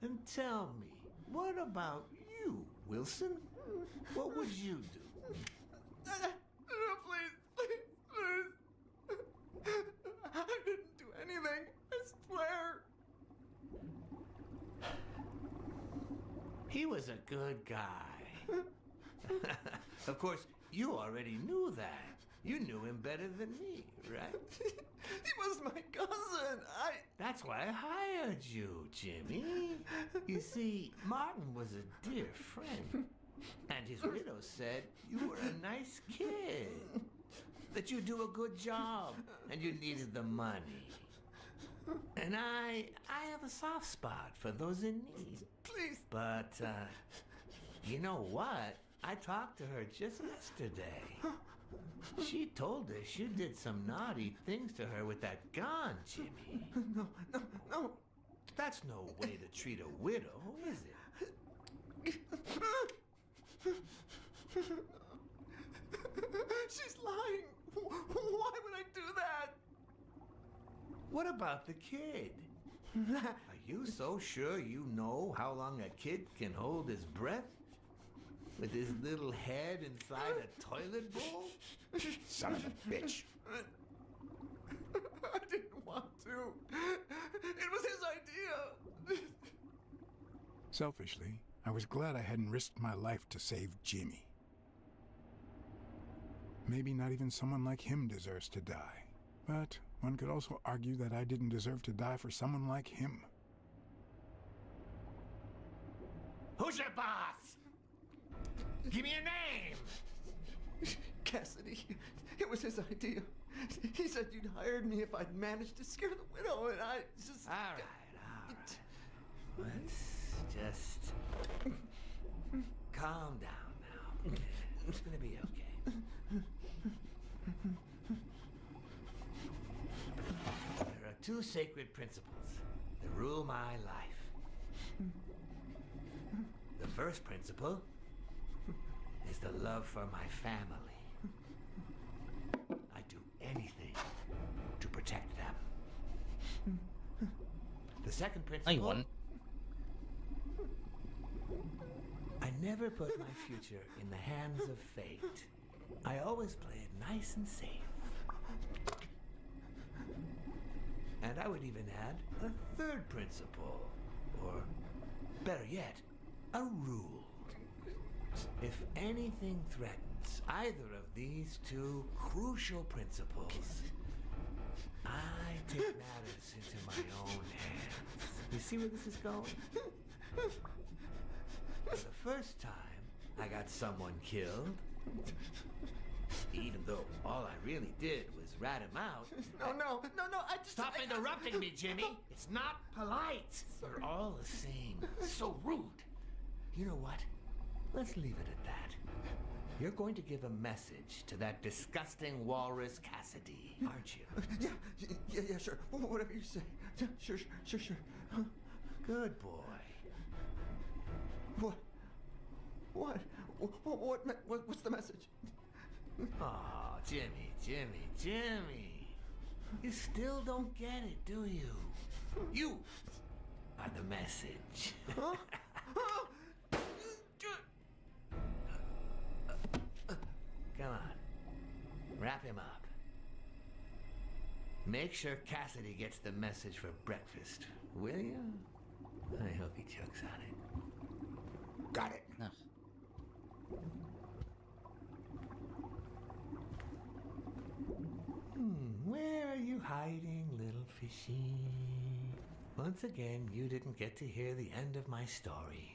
And tell me, what about you, Wilson? What would you do? Please. I didn't do anything. I swear. He was a good guy. Of course, you already knew that. You knew him better than me, right? He was my cousin. That's why I hired you, Jimmy. You see, Martin was a dear friend. And his widow said you were a nice kid. That you do a good job. And you needed the money. And I have a soft spot for those in need. Please. But, you know what? I talked to her just yesterday. She told us you did some naughty things to her with that gun, Jimmy. No. That's no way to treat a widow, is it? She's lying. Why would I do that? What about the kid? Are you so sure you know how long a kid can hold his breath? With his little head inside a toilet bowl? Son of a bitch. I didn't want to. It was his idea. Selfishly, I was glad I hadn't risked my life to save Jimmy. Maybe not even someone like him deserves to die. But one could also argue that I didn't deserve to die for someone like him. Who's your boss? Give me a name! Cassidy. It was his idea. He said you'd hired me if I'd managed to scare the widow, and I just... All right. Let's just calm down now. It's gonna be okay. There are two sacred principles that rule my life. The first principle is the love for my family. I'd do anything to protect them. The second No, you principle... wouldn't. I never put my future in the hands of fate. I always play it nice and safe. And I would even add a third principle, or better yet, a rule. If anything threatens either of these two crucial principles, I take matters into my own hands. You see where this is going? For the first time, I got someone killed. Even though all I really did was rat him out. No, I just... Stop interrupting me, Jimmy! It's not polite! You're all the same. So rude. You know what? Let's leave it at that. You're going to give a message to that disgusting walrus Cassidy, aren't you? Yeah, sure. Whatever you say. Sure. Huh? Good boy. What? What's the message? Oh, Jimmy. You still don't get it, do you? You are the message. Huh? Come on. Wrap him up. Make sure Cassidy gets the message for breakfast, will you? I hope he chokes on it. Got it. Ugh. fishy. Once again, you didn't get to hear the end of my story.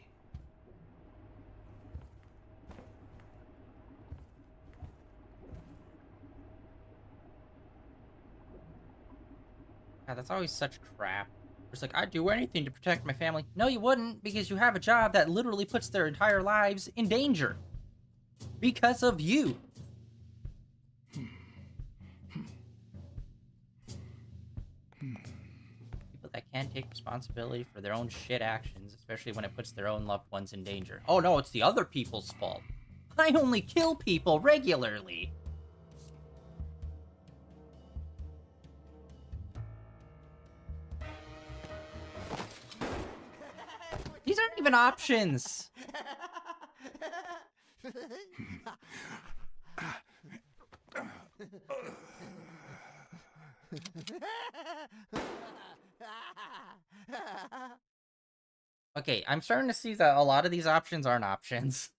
God, that's always such crap. It's like, I'd do anything to protect my family. No, you wouldn't, because you have a job that literally puts their entire lives in danger. Because of you. People that can't take responsibility for their own shit actions, especially when it puts their own loved ones in danger. Oh no, it's the other people's fault. I only kill people regularly. These aren't even options. Okay, I'm starting to see that a lot of these options aren't options.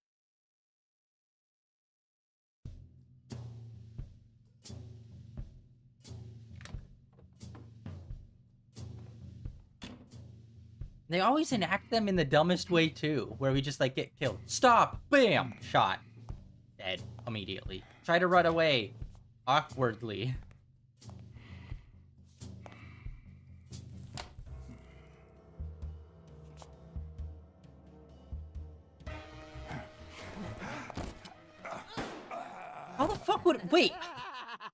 They always enact them in the dumbest way, too, where we just, like, get killed. Stop! Bam! Shot. Dead. Immediately. Try to run away. Awkwardly. How the fuck would... Wait!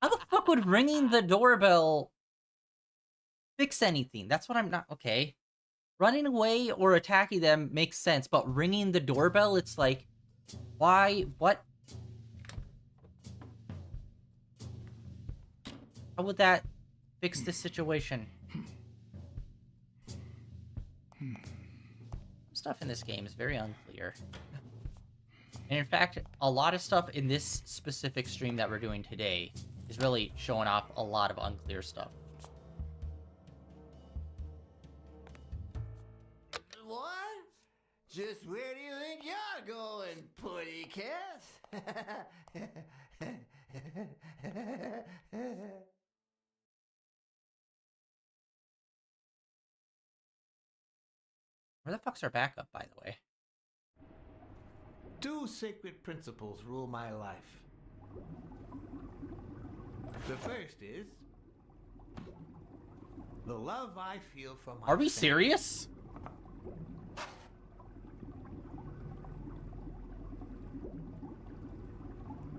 How the fuck would ringing the doorbell fix anything? That's what I'm not... Okay. Running away or attacking them makes sense, but ringing the doorbell, it's like, why? What? How would that fix the situation? Stuff in this game is very unclear. And in fact, a lot of stuff in this specific stream that we're doing today is really showing off a lot of unclear stuff. Just where do you think you're going, putty cat? Where the fuck's our backup, by the way? 2 sacred principles rule my life. The first is the love I feel for my Are we family. serious?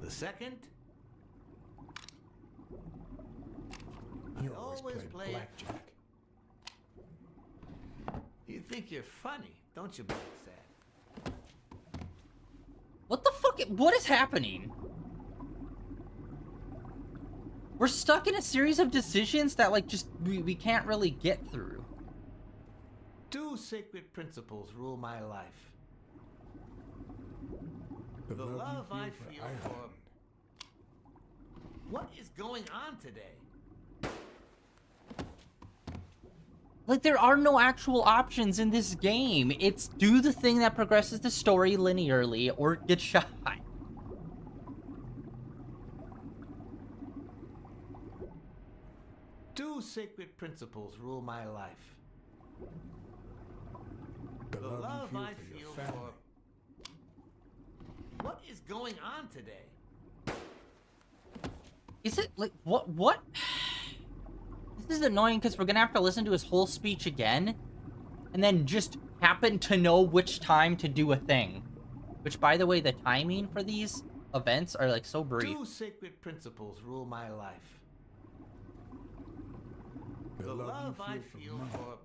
The second, You I always always play play- blackjack. you think you're funny, don't you, Blacksad? What the fuck? What is happening? We're stuck in a series of decisions that, like, just, we can't really get through. 2 sacred principles rule my life. The love you I feel for feel Ireland. for- What is going on today? Like, there are no actual options in this game. It's do the thing that progresses the story linearly or get shot. Two sacred principles rule my life. The love you I feel for feel your family. for... What is going on today? Is it, like, what? This is annoying because we're gonna have to listen to his whole speech again, and then just happen to know which time to do a thing. Which, by the way, the timing for these events are, like, so brief. Two sacred principles rule my life. The love I for feel money. for...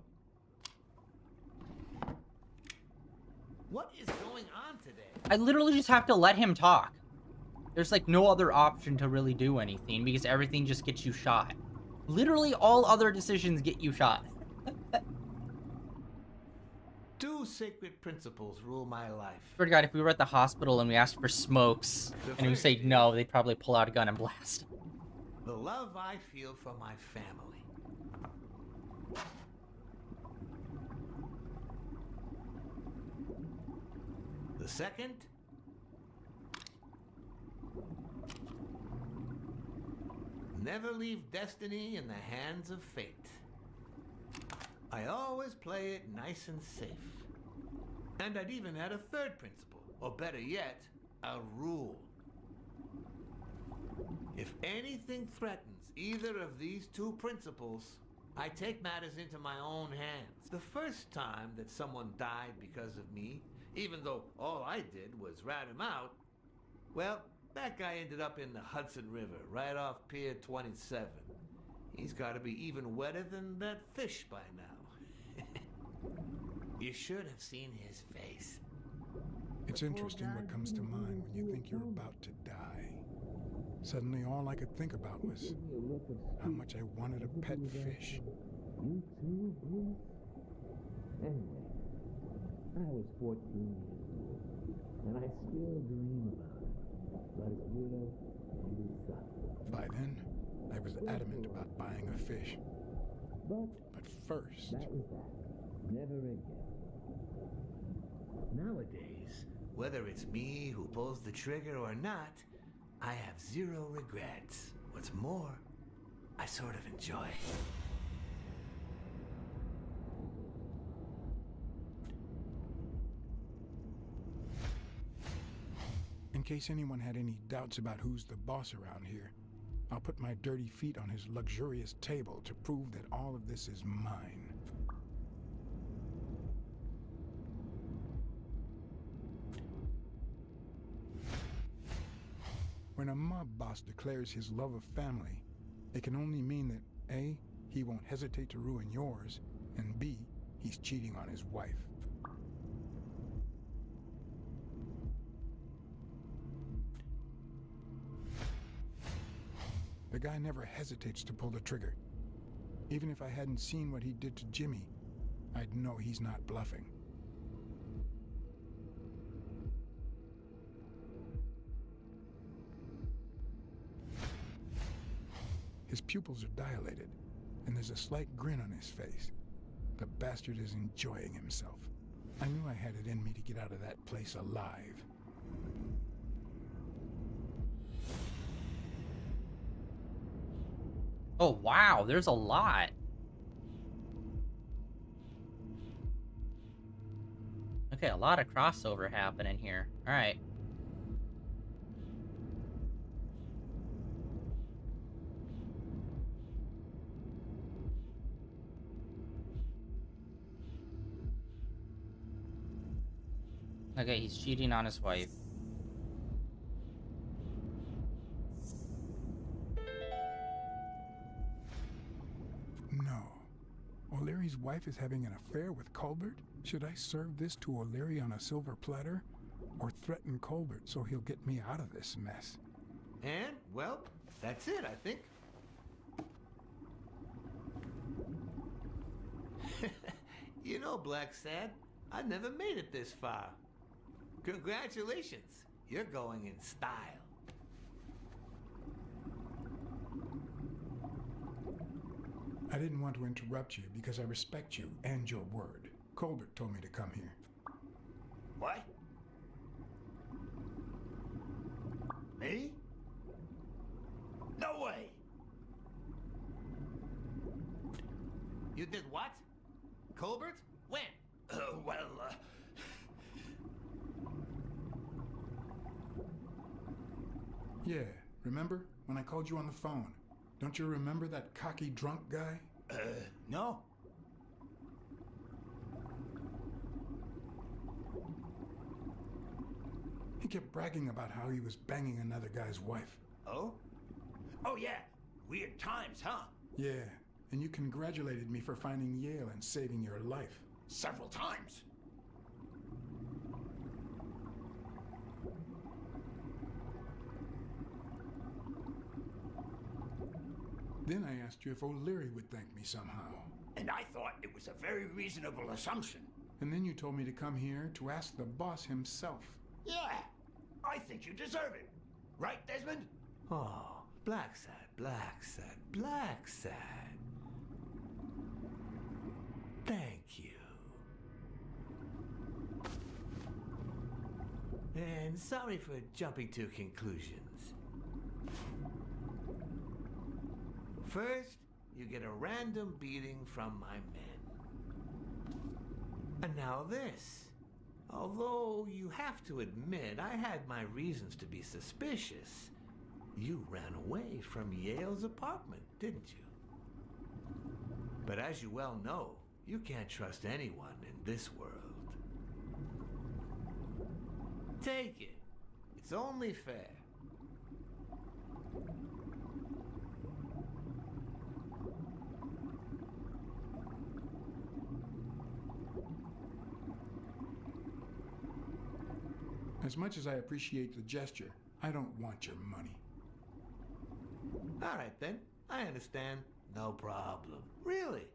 What is going on today? I literally just have to let him talk. There's, like, no other option to really do anything because everything just gets you shot. Literally all other decisions get you shot. Two sacred principles rule my life. Swear to God, if we were at the hospital and we asked for smokes, and we say no, they'd probably pull out a gun and blast. The love I feel for my family. The second, never leave destiny in the hands of fate. I always play it nice and safe. And I'd even add a third principle, or better yet, a rule. If anything threatens either of these two principles, I take matters into my own hands. The first time that someone died because of me, even though all I did was rat him out, well, that guy ended up in the Hudson River, right off Pier 27. He's got to be even wetter than that fish by now. You should have seen his face. It's interesting what comes to mind when you think you're about to die. Suddenly, all I could think about was how much I wanted a pet fish. You too, Bruce? Anyway, I was 14 years old, and I still dream about it. About his widow and his son. By then, I was adamant about buying a fish. But first... that was that. Never again. Nowadays, whether it's me who pulls the trigger or not, I have zero regrets. What's more, I sort of enjoy it. In case anyone had any doubts about who's the boss around here, I'll put my dirty feet on his luxurious table to prove that all of this is mine. When a mob boss declares his love of family, it can only mean that A, he won't hesitate to ruin yours, and B, he's cheating on his wife. The guy never hesitates to pull the trigger. Even if I hadn't seen what he did to Jimmy, I'd know he's not bluffing. His pupils are dilated, and there's a slight grin on his face. The bastard is enjoying himself. I knew I had it in me to get out of that place alive. Oh, wow, there's a lot. Okay, a lot of crossover happening here. All right. Okay, he's cheating on his wife. No. O'Leary's wife is having an affair with Colbert? Should I serve this to O'Leary on a silver platter? Or threaten Colbert so he'll get me out of this mess? And, well, that's it, I think. You know, Blacksad, I never made it this far. Congratulations, you're going in style. I didn't want to interrupt you because I respect you and your word. Colbert told me to come here. What? Me? No way! You did what? Colbert? When? Yeah, remember when I called you on the phone? Don't you remember that cocky drunk guy? No. He kept bragging about how he was banging another guy's wife. Oh? Oh, yeah. Weird times, huh? Yeah, and you congratulated me for finding Yale and saving your life. Several times. Then I asked you if O'Leary would thank me somehow. And I thought it was a very reasonable assumption. And then you told me to come here to ask the boss himself. Yeah, I think you deserve it. Right, Desmond? Oh, Blacksad, Blacksad, Blacksad. Thank you. And sorry for jumping to conclusions. First, you get a random beating from my men. And now this. Although you have to admit, I had my reasons to be suspicious. You ran away from Yale's apartment, didn't you? But as you well know, you can't trust anyone in this world. Take it. It's only fair. As much as I appreciate the gesture, I don't want your money. All right then, I understand. No problem. Really?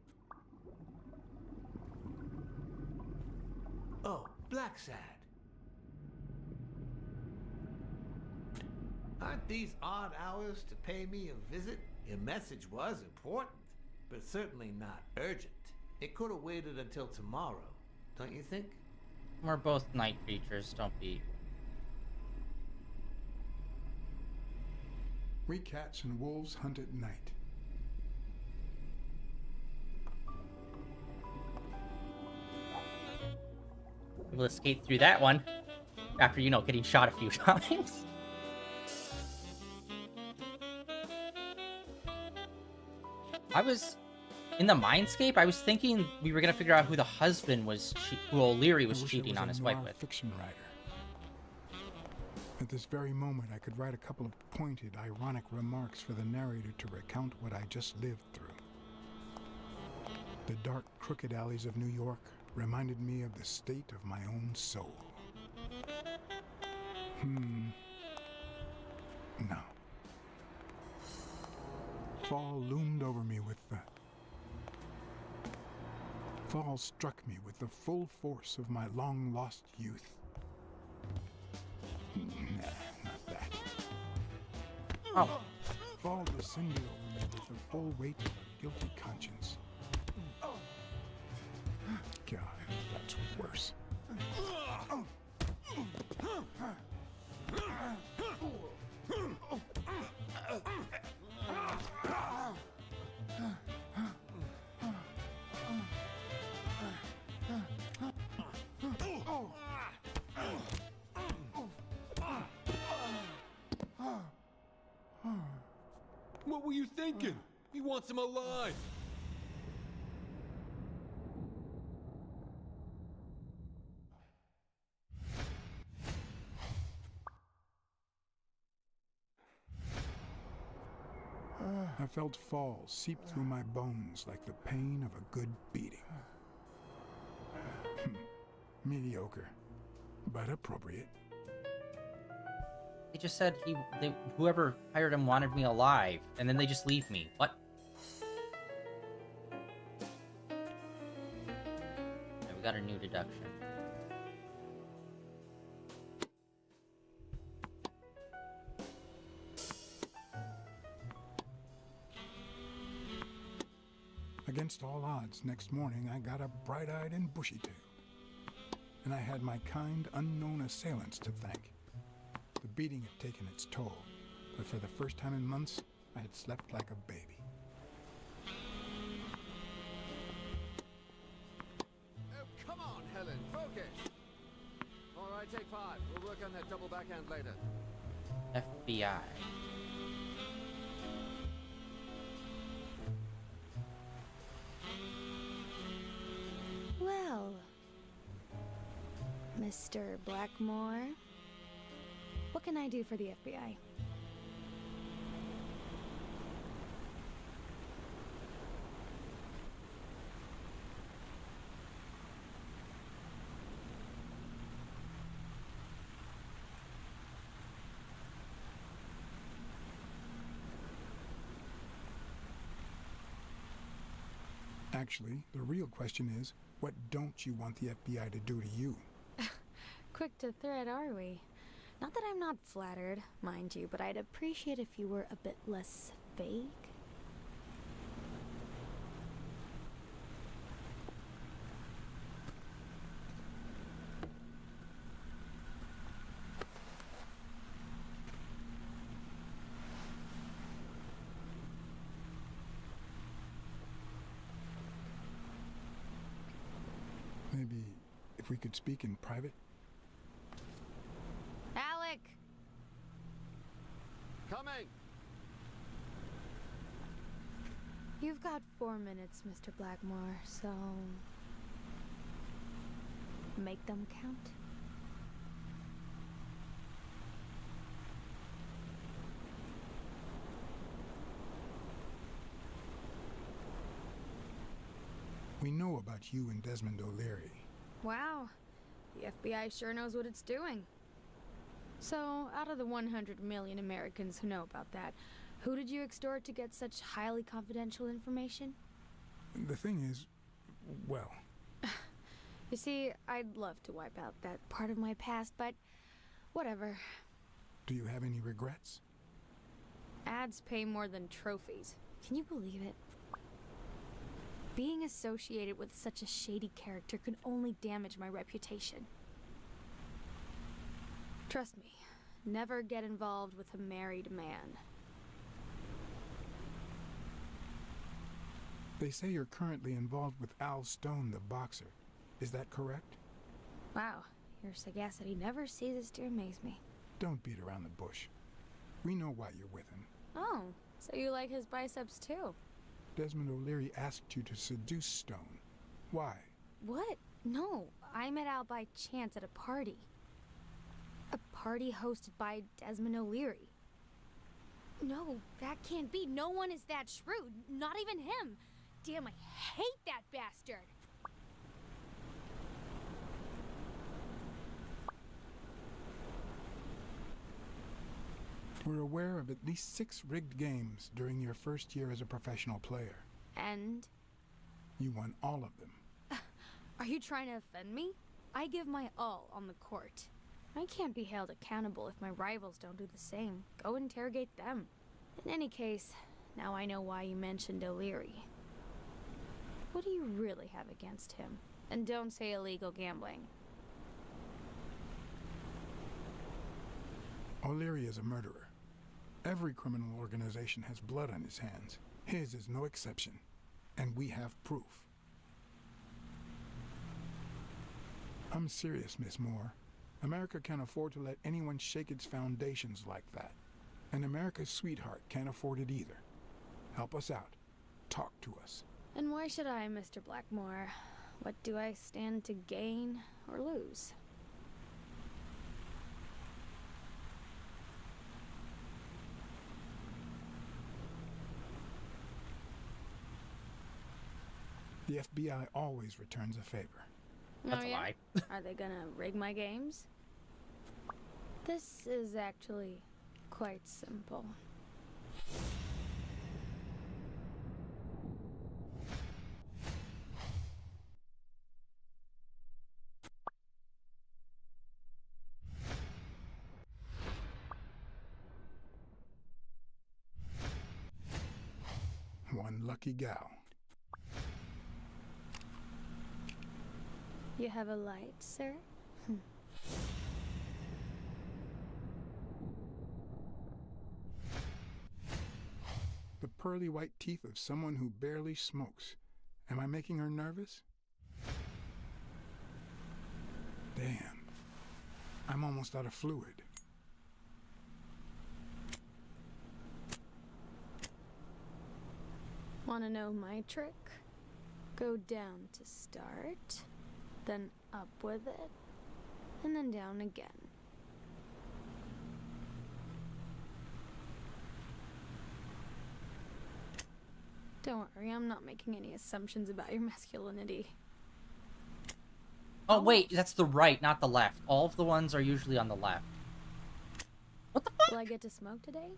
Oh, Blacksad. Aren't these odd hours to pay me a visit? Your message was important, but certainly not urgent. It could have waited until tomorrow, don't you think? We're both night creatures, don't be. We cats and wolves hunt at night. Able to escape through that one after, you know, getting shot a few times. I was in the mindscape. I was thinking we were gonna figure out who the husband was, who O'Leary was cheating on his wife Noire with. Fiction writer. At this very moment, I could write a couple of pointed, ironic remarks for the narrator to recount what I just lived through. The dark, crooked alleys of New York reminded me of the state of my own soul. No. Fall loomed over me with the... Fall struck me with the full force of my long-lost youth. Nah, not that. Oh. Fall descended over me with the full weight of a guilty conscience. God, that's worse. What were you thinking? He wants him alive. I felt fall seep through my bones like the pain of a good beating. Mediocre, but appropriate. They just said whoever hired him wanted me alive, and then they just leave me. What? Okay, we got a new deduction. Against all odds, next morning I got up bright-eyed and bushy-tailed. And I had my kind, unknown assailants to thank. The beating had taken its toll, but for the first time in months, I had slept like a baby. Oh, come on, Helen, focus! All right, take 5. We'll work on that double backhand later. FBI. Well, Mr. Blackmore, what can I do for the FBI? Actually, the real question is, what don't you want the FBI to do to you? Quick to thread, are we? Not that I'm not flattered, mind you, but I'd appreciate if you were a bit less fake. Maybe If we could speak in private. Alec! Coming! You've got 4 minutes, Mr. Blackmore, so... make them count. We know about you and Desmond O'Leary. Wow, the FBI sure knows what it's doing. So, out of the 100 million Americans who know about that, who did you extort to get such highly confidential information? The thing is, well... You see, I'd love to wipe out that part of my past, but whatever. Do you have any regrets? Ads pay more than trophies. Can you believe it? Being associated with such a shady character could only damage my reputation. Trust me, never get involved with a married man. They say you're currently involved with Al Stone, the boxer. Is that correct? Wow, your sagacity never ceases to amaze me. Don't beat around the bush. We know why you're with him. Oh, so you like his biceps too? Desmond O'Leary asked you to seduce Stone. Why? What? No, I met Al by chance at a party. A party hosted by Desmond O'Leary. No, that can't be. No one is that shrewd. Not even him. Damn, I hate that bastard. We're aware of at least 6 rigged games during your first year as a professional player. And? You won all of them. Are you trying to offend me? I give my all on the court. I can't be held accountable if my rivals don't do the same. Go interrogate them. In any case, now I know why you mentioned O'Leary. What do you really have against him? And don't say illegal gambling. O'Leary is a murderer. Every criminal organization has blood on his hands. His is no exception. And we have proof. I'm serious, Miss Moore. America can't afford to let anyone shake its foundations like that. And America's sweetheart can't afford it either. Help us out. Talk to us. And why should I, Mr. Blackmore? What do I stand to gain or lose? The FBI always returns a favor. That's a lie. Are they gonna rig my games? This is actually quite simple. One lucky gal. You have a light, sir? The pearly white teeth of someone who barely smokes. Am I making her nervous? Damn. I'm almost out of fluid. Wanna know my trick? Go down to start, then up with it, and then down again. Don't worry, I'm not making any assumptions about your masculinity. Oh, wait, that's the right, not the left. All of the ones are usually on the left. What the fuck? Will I get to smoke today?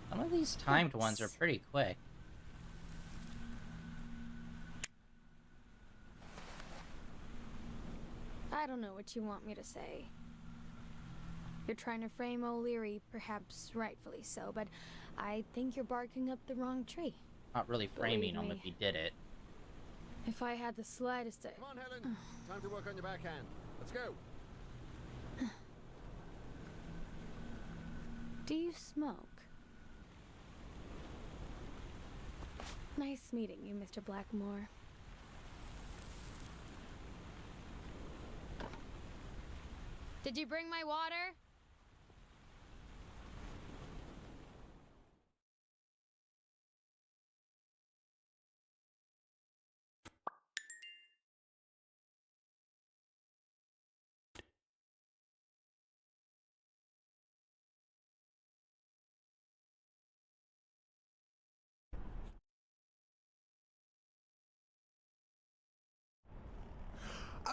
Some of these timed ones are pretty quick. I don't know what you want me to say. You're trying to frame O'Leary, perhaps rightfully so, but I think you're barking up the wrong tree. Not really framing Believe him me. if he did it. If I had the slightest... Come on, Helen. Time to work on your backhand. Let's go. Do you smoke? Nice meeting you, Mr. Blackmore. Did you bring my water?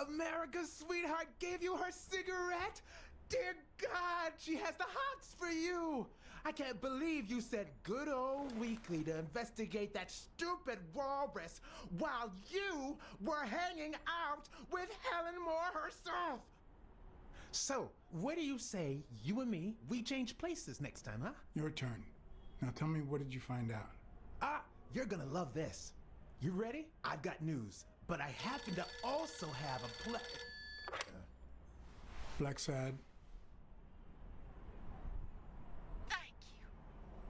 America's sweetheart gave you her cigarette? Dear God, she has the hots for you. I can't believe you said good old Weekly to investigate that stupid walrus while you were hanging out with Helen Moore herself. So, what do you say, you and me, we change places next time, huh? Your turn. Now tell me, what did you find out? Ah, you're gonna love this. You ready? I've got news, but I happen to also have a Blacksad.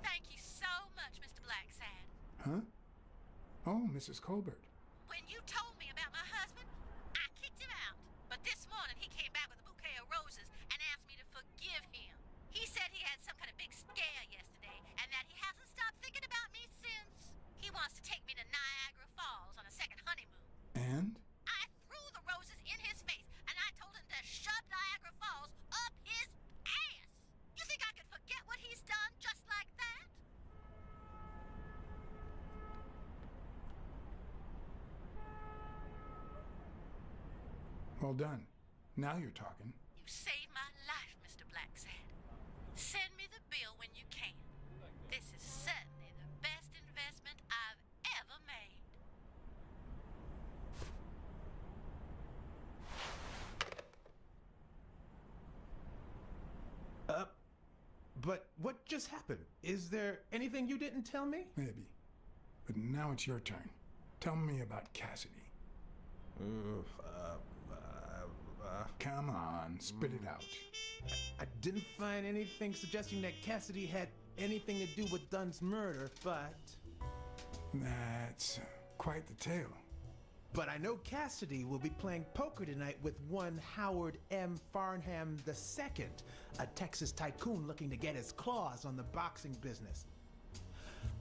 Thank you so much, Mr. Blacksad. Huh? Oh, Mrs. Colbert. When you told me about my husband, I kicked him out. But this morning he came back with a bouquet of roses and asked me to forgive him. He said he had some kind of big scare yesterday and that he hasn't stopped thinking about me since. He wants to take me to Niagara Falls on a second honeymoon. And? I threw the roses in his face and I told him to shove Niagara Falls up his ass. You think I could forget what he's done just like that? Well done. Now you're talking. You saved my life, Mr. Blacksad. Send me the bill when you can. This is certainly the best investment I've ever made. But what just happened? Is there anything you didn't tell me? Maybe. But now it's your turn. Tell me about Cassidy. Come on, spit it out. I didn't find anything suggesting that Cassidy had anything to do with Dunn's murder, but... That's quite the tale. But I know Cassidy will be playing poker tonight with one Howard M. Farnham II, a Texas tycoon looking to get his claws on the boxing business.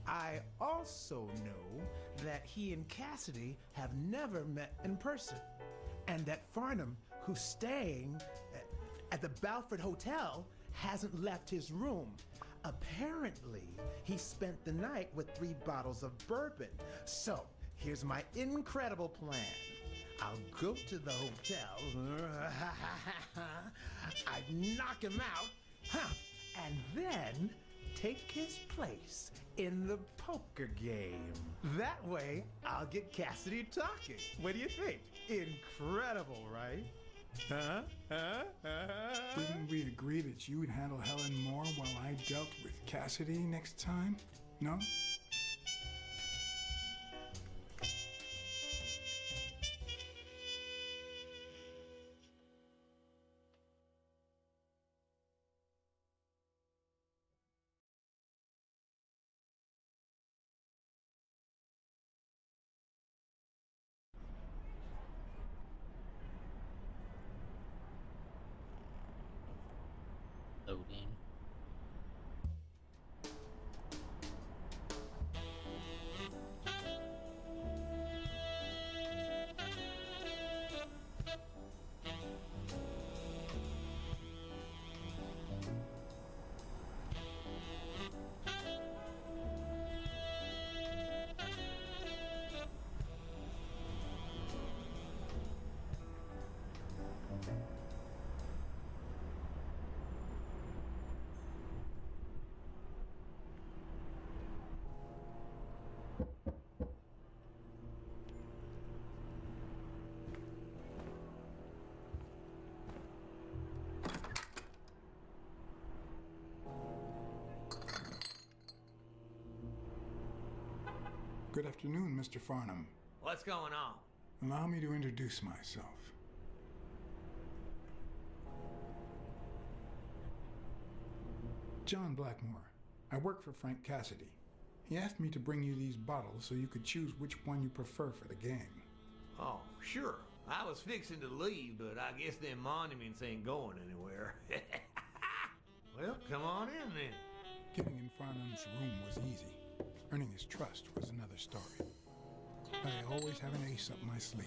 I also know that he and Cassidy have never met in person, and that Farnham, who's staying at the Balford Hotel, hasn't left his room. Apparently, he spent the night with 3 bottles of bourbon. So, here's my incredible plan. I'll go to the hotel, I'd knock him out, and then take his place in the poker game. That way, I'll get Cassidy talking. What do you think? Incredible, right? Didn't we agree that you would handle Helen Moore while I dealt with Cassidy next time? No? Loading. Good afternoon, Mr. Farnham. What's going on? Allow me to introduce myself. John Blackmore. I work for Frank Cassidy. He asked me to bring you these bottles so you could choose which one you prefer for the game. Oh, sure. I was fixing to leave, but I guess them monuments ain't going anywhere. Well, come on in then. Getting in Farnham's room was easy. Earning his trust was another story. But I always have an ace up my sleeve.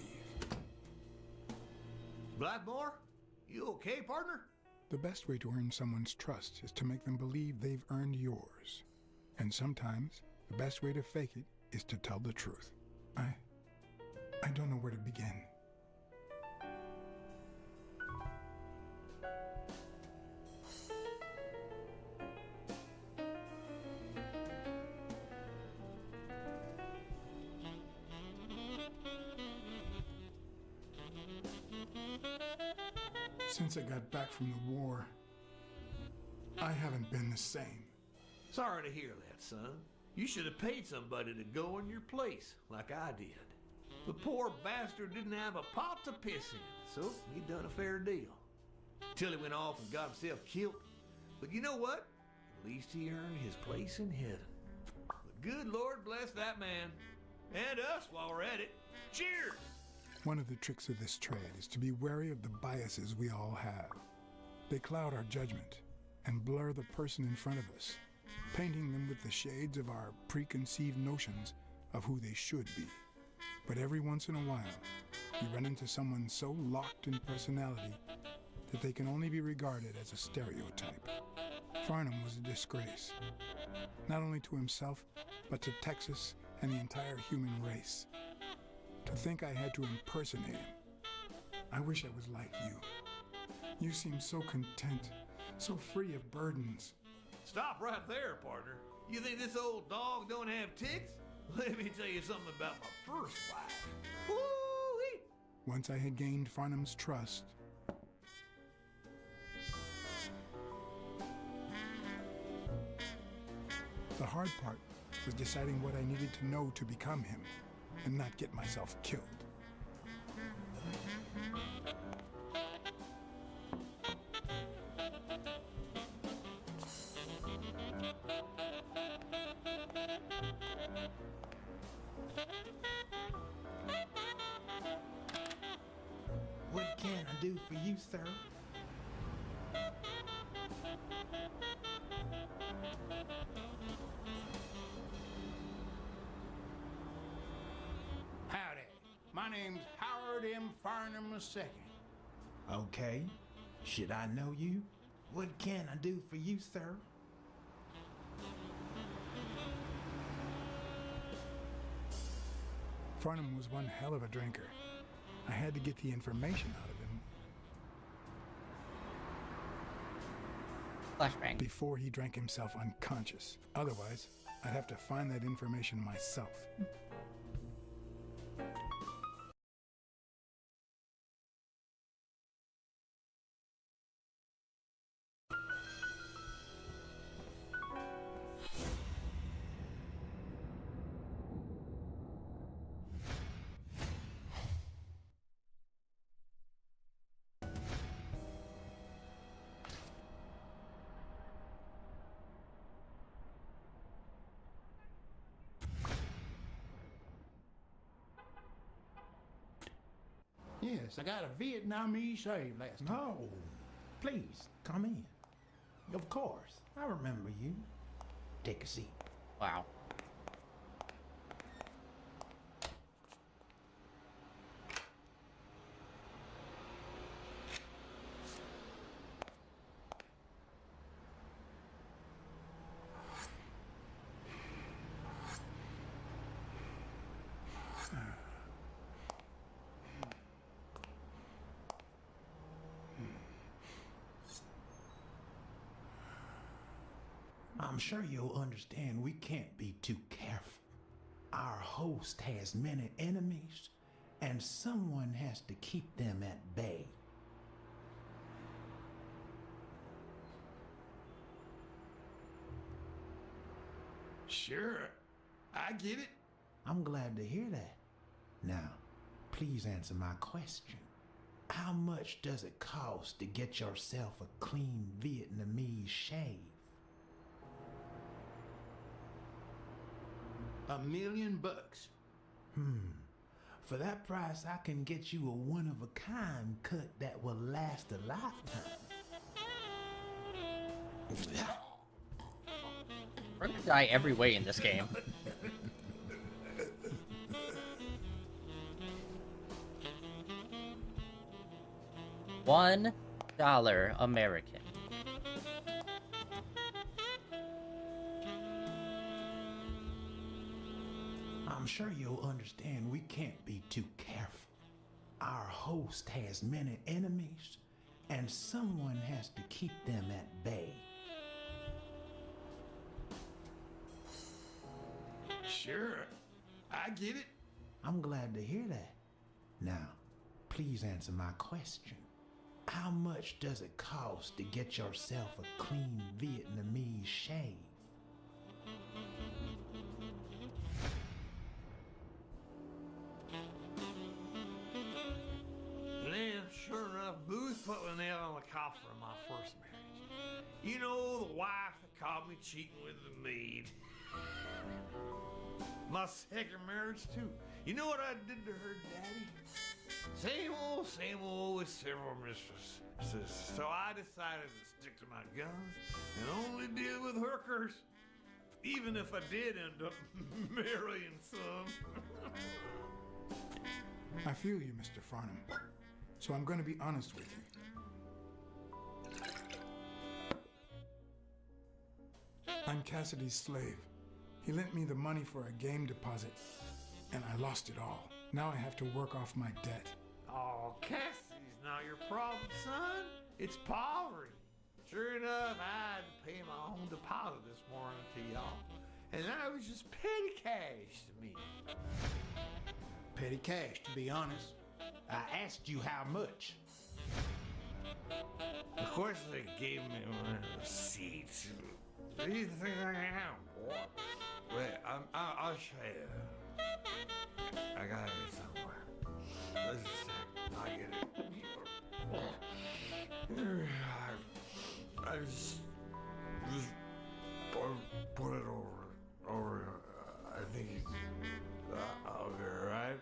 Blackmore? You okay, partner? The best way to earn someone's trust is to make them believe they've earned yours. And sometimes, the best way to fake it is to tell the truth. I don't know where to begin. Since I got back from the war, I haven't been the same. Sorry to hear that, son. You should have paid somebody to go in your place, like I did. The poor bastard didn't have a pot to piss in, so he done a fair deal. Till he went off and got himself killed. But you know what? At least he earned his place in heaven. But good Lord bless that man. And us while we're at it. Cheers! One of the tricks of this trade is to be wary of the biases we all have. They cloud our judgment and blur the person in front of us, painting them with the shades of our preconceived notions of who they should be. But every once in a while, you run into someone so locked in personality that they can only be regarded as a stereotype. Farnham was a disgrace, not only to himself, but to Texas and the entire human race. To think I had to impersonate him. I wish I was like you. You seem so content, so free of burdens. Stop right there, partner. You think this old dog don't have ticks? Let me tell you something about my first wife. Woo-wee! Once I had gained Farnham's trust, the hard part was deciding what I needed to know to become him and not get myself killed. What can I do for you, sir? Howdy. My name's Howard M. Farnham II. Okay. Should I know you? What can I do for you, sir? Farnham was one hell of a drinker. I had to get the information out of him Flashbang. before he drank himself unconscious. Otherwise, I'd have to find that information myself. Yes, I got a Vietnamese shave last time. No. Please, come in. Of course. I remember you. Take a seat. Wow. I'm sure you'll understand we can't be too careful. Our host has many enemies, and someone has to keep them at bay. Sure, I get it. I'm glad to hear that. Now, please answer my question. How much does it cost to get yourself a clean Vietnamese shave? $1 million. For that price, I can get you a one-of-a-kind cut that will last a lifetime. We're gonna die every way in this game. $1 American. I'm sure you'll understand we can't be too careful. Our host has many enemies, and someone has to keep them at bay. Sure, I get it. I'm glad to hear that. Now, please answer my question. How much does it cost to get yourself a clean Vietnamese shave? Then, sure enough, Booth put the nail on the coffin of my first marriage. You know, the wife that caught me cheating with the maid. My second marriage, too. You know what I did to her daddy? Same old with several mistresses. So I decided to stick to my guns and only deal with hookers. Even if I did end up marrying some. I feel you, Mr. Farnham. So I'm going to be honest with you. I'm Cassidy's slave. He lent me the money for a game deposit, and I lost it all. Now I have to work off my debt. Oh, Cassidy's not your problem, son. It's poverty. Sure enough, I had to pay my own deposit this morning to y'all. And that was just petty cash to me. Petty cash, to be honest. I asked you how much. Of course, they gave me one of the receipts. These things I have, boy. Wait, I'll show you. I got it somewhere. Let's just sec. I'll get it. I just put it over. I think I'll be right back.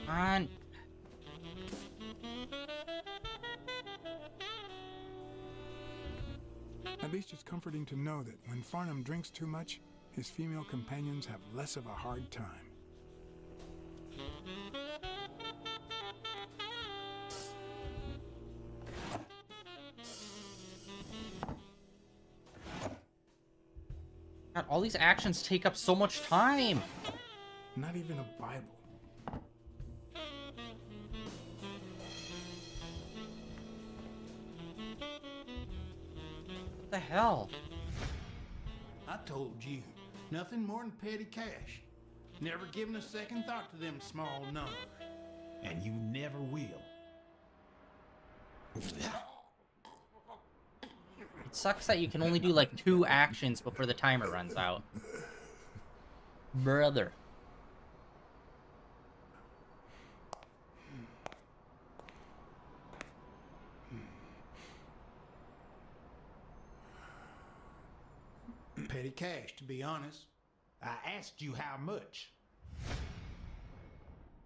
On. At least it's comforting to know that when Farnham drinks too much, his female companions have less of a hard time. God, all these actions take up so much time. Not even a Bible. What the hell? I told you, nothing more than petty cash. Never given a second thought to them small numbers. And you never will. It sucks that you can only do like 2 actions before the timer runs out. Brother. Petty cash, to be honest. I asked you how much.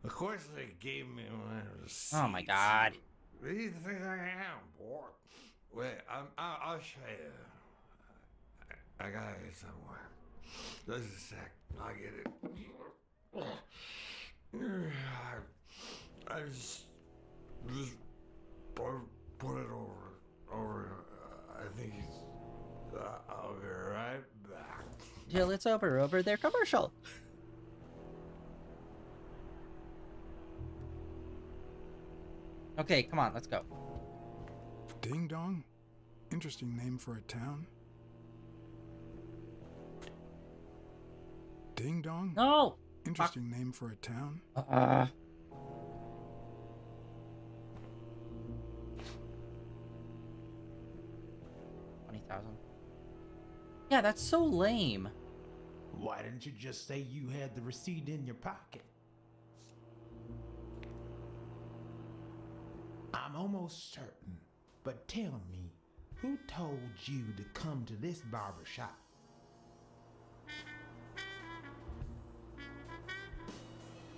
Of course, they gave me one of the receipts. Oh my god. These things I have, boy. Wait, I'll show you. I got it somewhere. Just a sec. I'll get it. I just put it over. I think I'll be right back. Till it's over their commercial. Okay, come on, let's go. Ding Dong? Interesting name for a town. Ding Dong? No! Interesting name for a town. 20,000. Yeah, that's so lame. Why didn't you just say you had the receipt in your pocket? I'm almost certain, but tell me, who told you to come to this barber shop?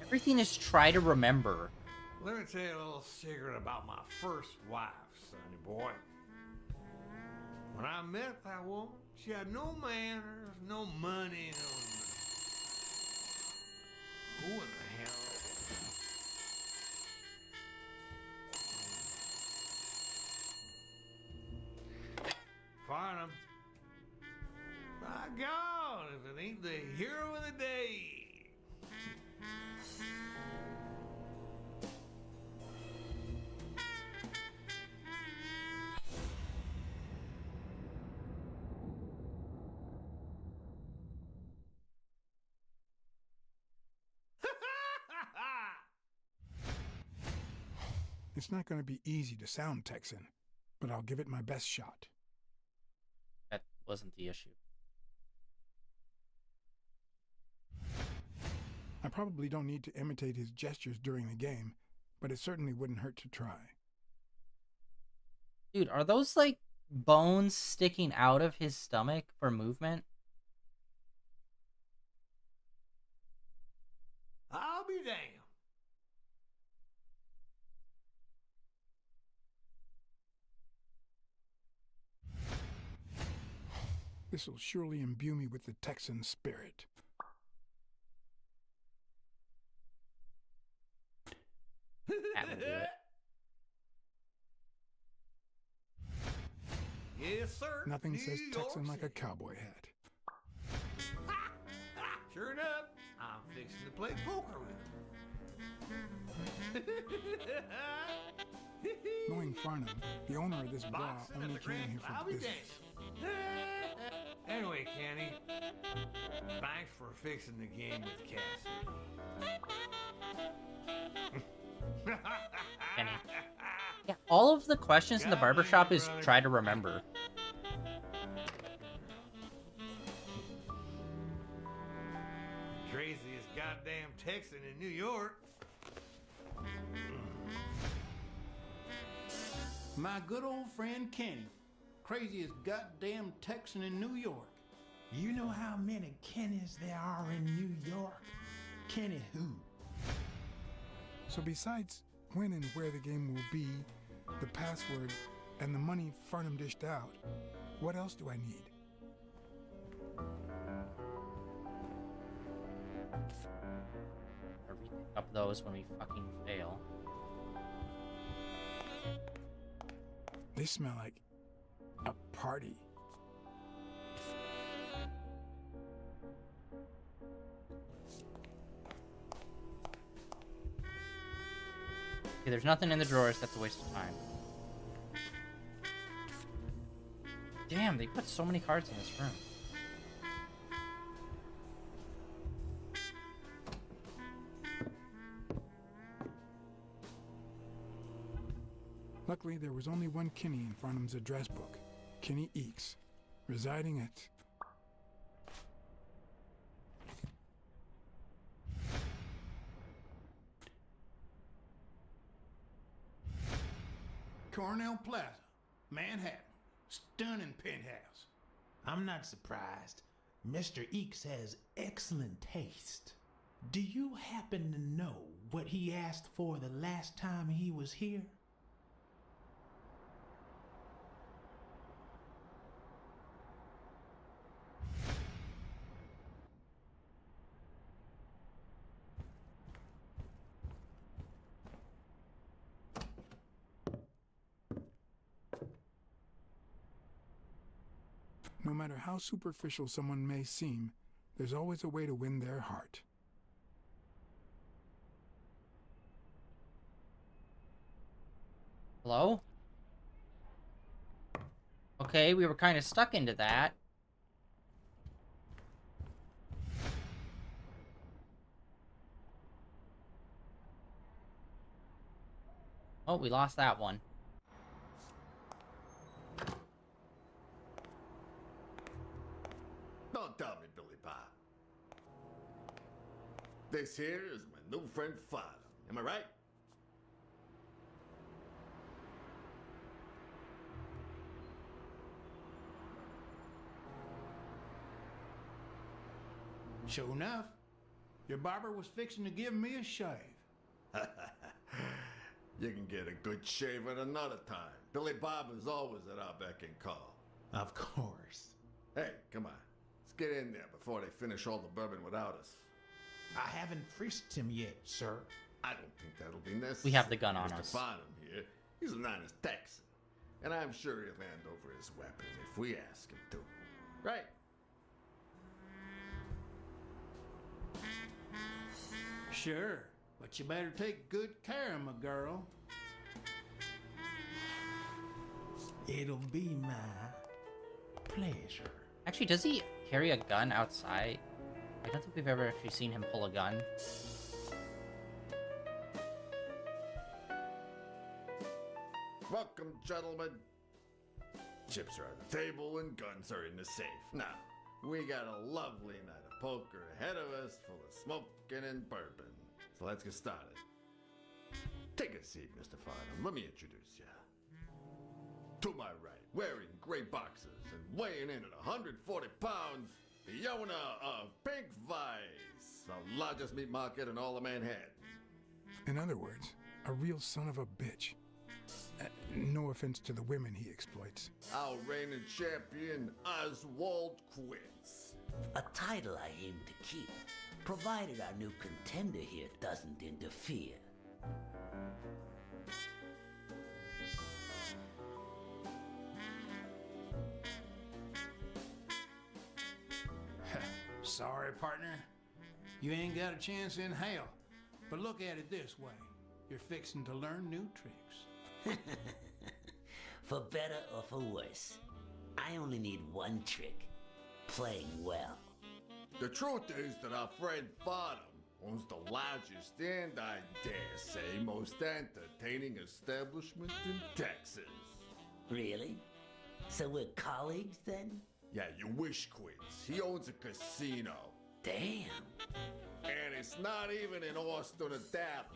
Everything is try to remember. Let me tell you a little secret about my first wife, sonny boy. When I met that woman, she had no manners, no money, no... Who in the hell? Farnham. My God, if it ain't the hero of the day. It's not going to be easy to sound Texan, but I'll give it my best shot. That wasn't the issue. I probably don't need to imitate his gestures during the game, but it certainly wouldn't hurt to try. Dude, are those like bones sticking out of his stomach for movement? I'll be damned. This will surely imbue me with the Texan spirit. That will do it. Yes, sir. Nothing New says York Texan like a City. cowboy hat. Sure enough, I'm fixing to play poker with him. Knowing Farnham, the owner of this bar Boxing only at the came Grand here for Lobby business. Dance. Anyway, Kenny, thanks for fixing the game with Cassie. Kenny. Yeah, all of the questions in the barbershop is try to remember. Craziest goddamn Texan in New York. My good old friend Kenny, craziest goddamn Texan in New York. You know how many Kennys there are in New York? Kenny who? So besides when and where the game will be, the password, and the money Farnham dished out, what else do I need? Or we pick up those when we fucking fail. They smell like a party. Okay, there's nothing in the drawers. That's a waste of time. Damn, they put so many cards in this room. Luckily, there was only one Kinney in Farnham's address book, Kinney Eakes, residing at... Cornell Plaza, Manhattan. Stunning penthouse. I'm not surprised. Mr. Eakes has excellent taste. Do you happen to know what he asked for the last time he was here? No matter how superficial someone may seem, there's always a way to win their heart. Hello? Okay, we were kind of stuck into that. Oh, we lost that one. Don't tell me, Billy Bob. This here is my new friend Father. Am I right? Sure enough, your barber was fixing to give me a shave. You can get a good shave at another time. Billy Bob is always at our beck and call. Of course. Hey, come on. Let's get in there before they finish all the bourbon without us. I haven't frisked him yet, sir. I don't think that'll be necessary. We have the gun on Mr. us. Farnham here, he's an honest Texan. And I'm sure he'll hand over his weapon if we ask him to. Right? Sure, but you better take good care of my girl. It'll be my pleasure. Actually, does he carry a gun outside? I don't think we've ever actually seen him pull a gun. Welcome, gentlemen. Chips are on the table and guns are in the safe. Now, we got a lovely night of poker ahead of us full of smoking and bourbon. So let's get started. Take a seat, Mr. Farnham. Let me introduce you. To my right, wearing gray boxers and weighing in at 140 pounds, the owner of Pink Vice, the largest meat market in all of Manhattan. In other words, a real son of a bitch. No offense to the women he exploits. Our reigning champion, Oswald Quince. A title I aim to keep, provided our new contender here doesn't interfere. Sorry, partner. You ain't got a chance in hell. But look at it this way. You're fixing to learn new tricks. For better or for worse, I only need one trick. Playing well. The truth is that our friend Farnham owns the largest and, I dare say, most entertaining establishment in Texas. Really? So we're colleagues then? Yeah, you wish, Quince. He owns a casino. Damn. And it's not even in Austin or Dallas.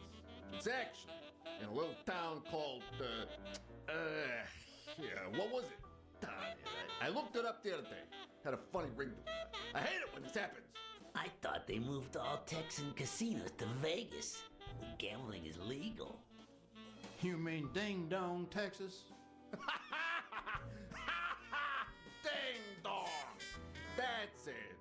It's actually in a little town called, what was it? Darn it. I looked it up the other day. Had a funny ring to it. I hate it when this happens. I thought they moved all Texan casinos to Vegas. Gambling is legal. You mean Ding Dong, Texas? Ding dong! That's it.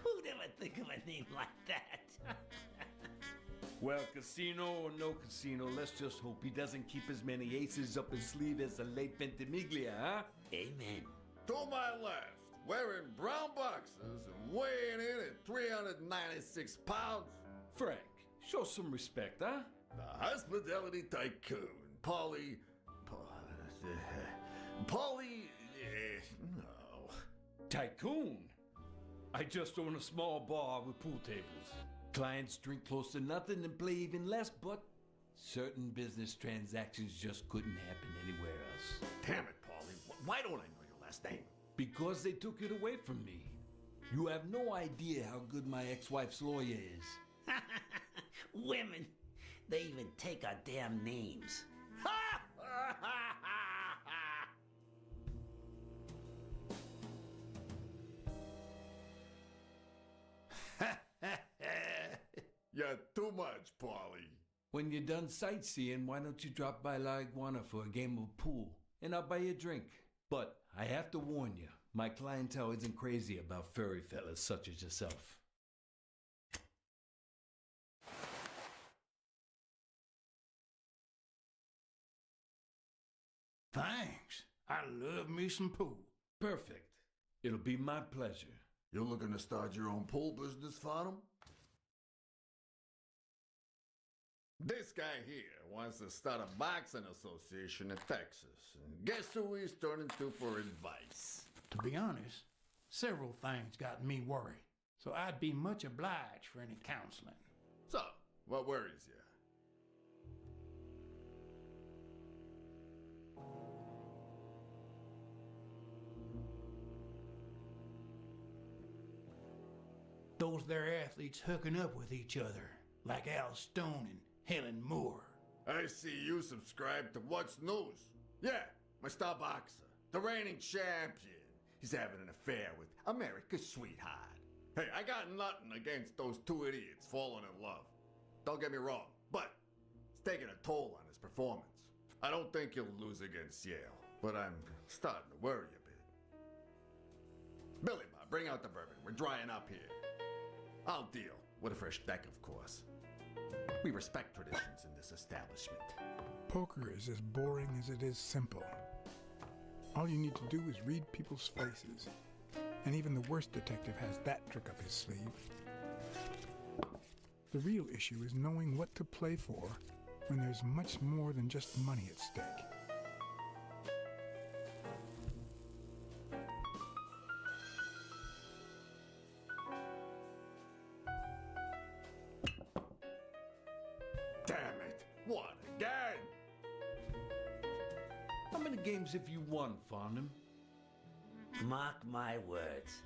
Who'd ever think of a name like that? Well, casino or no casino, let's just hope he doesn't keep as many aces up his sleeve as the late Ventimiglia, huh? Amen. To my left, wearing brown boxers and weighing in at 396 pounds. Frank, show some respect, huh? The hospitality tycoon, no. Tycoon? I just own a small bar with pool tables. Clients drink close to nothing and play even less, but certain business transactions just couldn't happen anywhere else. Damn it, Paulie. Why don't I know your last name? Because they took it away from me. You have no idea how good my ex-wife's lawyer is. Women, they even take our damn names. You're too much, Paulie. When you're done sightseeing, why don't you drop by La Iguana for a game of pool? And I'll buy you a drink. But I have to warn you, my clientele isn't crazy about furry fellas such as yourself. Thanks. I love me some pool. Perfect. It'll be my pleasure. You're looking to start your own pool business, Farnham? This guy here wants to start a boxing association in Texas. And guess who he's turning to for advice? To be honest, several things got me worried. So I'd be much obliged for any counseling. So, what worries you? shows their athletes hooking up with each other, like Al Stone and Helen Moore. I see you subscribe to What's News. Yeah, my star boxer, the reigning champion. He's having an affair with America's sweetheart. Hey, I got nothing against those two idiots falling in love. Don't get me wrong, but it's taking a toll on his performance. I don't think he'll lose against Yale, but I'm starting to worry a bit. Billy Bob, bring out the bourbon. We're drying up here. I'll deal with a fresh deck, of course. We respect traditions in this establishment. Poker is as boring as it is simple. All you need to do is read people's faces. And even the worst detective has that trick up his sleeve. The real issue is knowing what to play for when there's much more than just money at stake. Damn it! What again? How many games have you won, Farnham? Mark my words.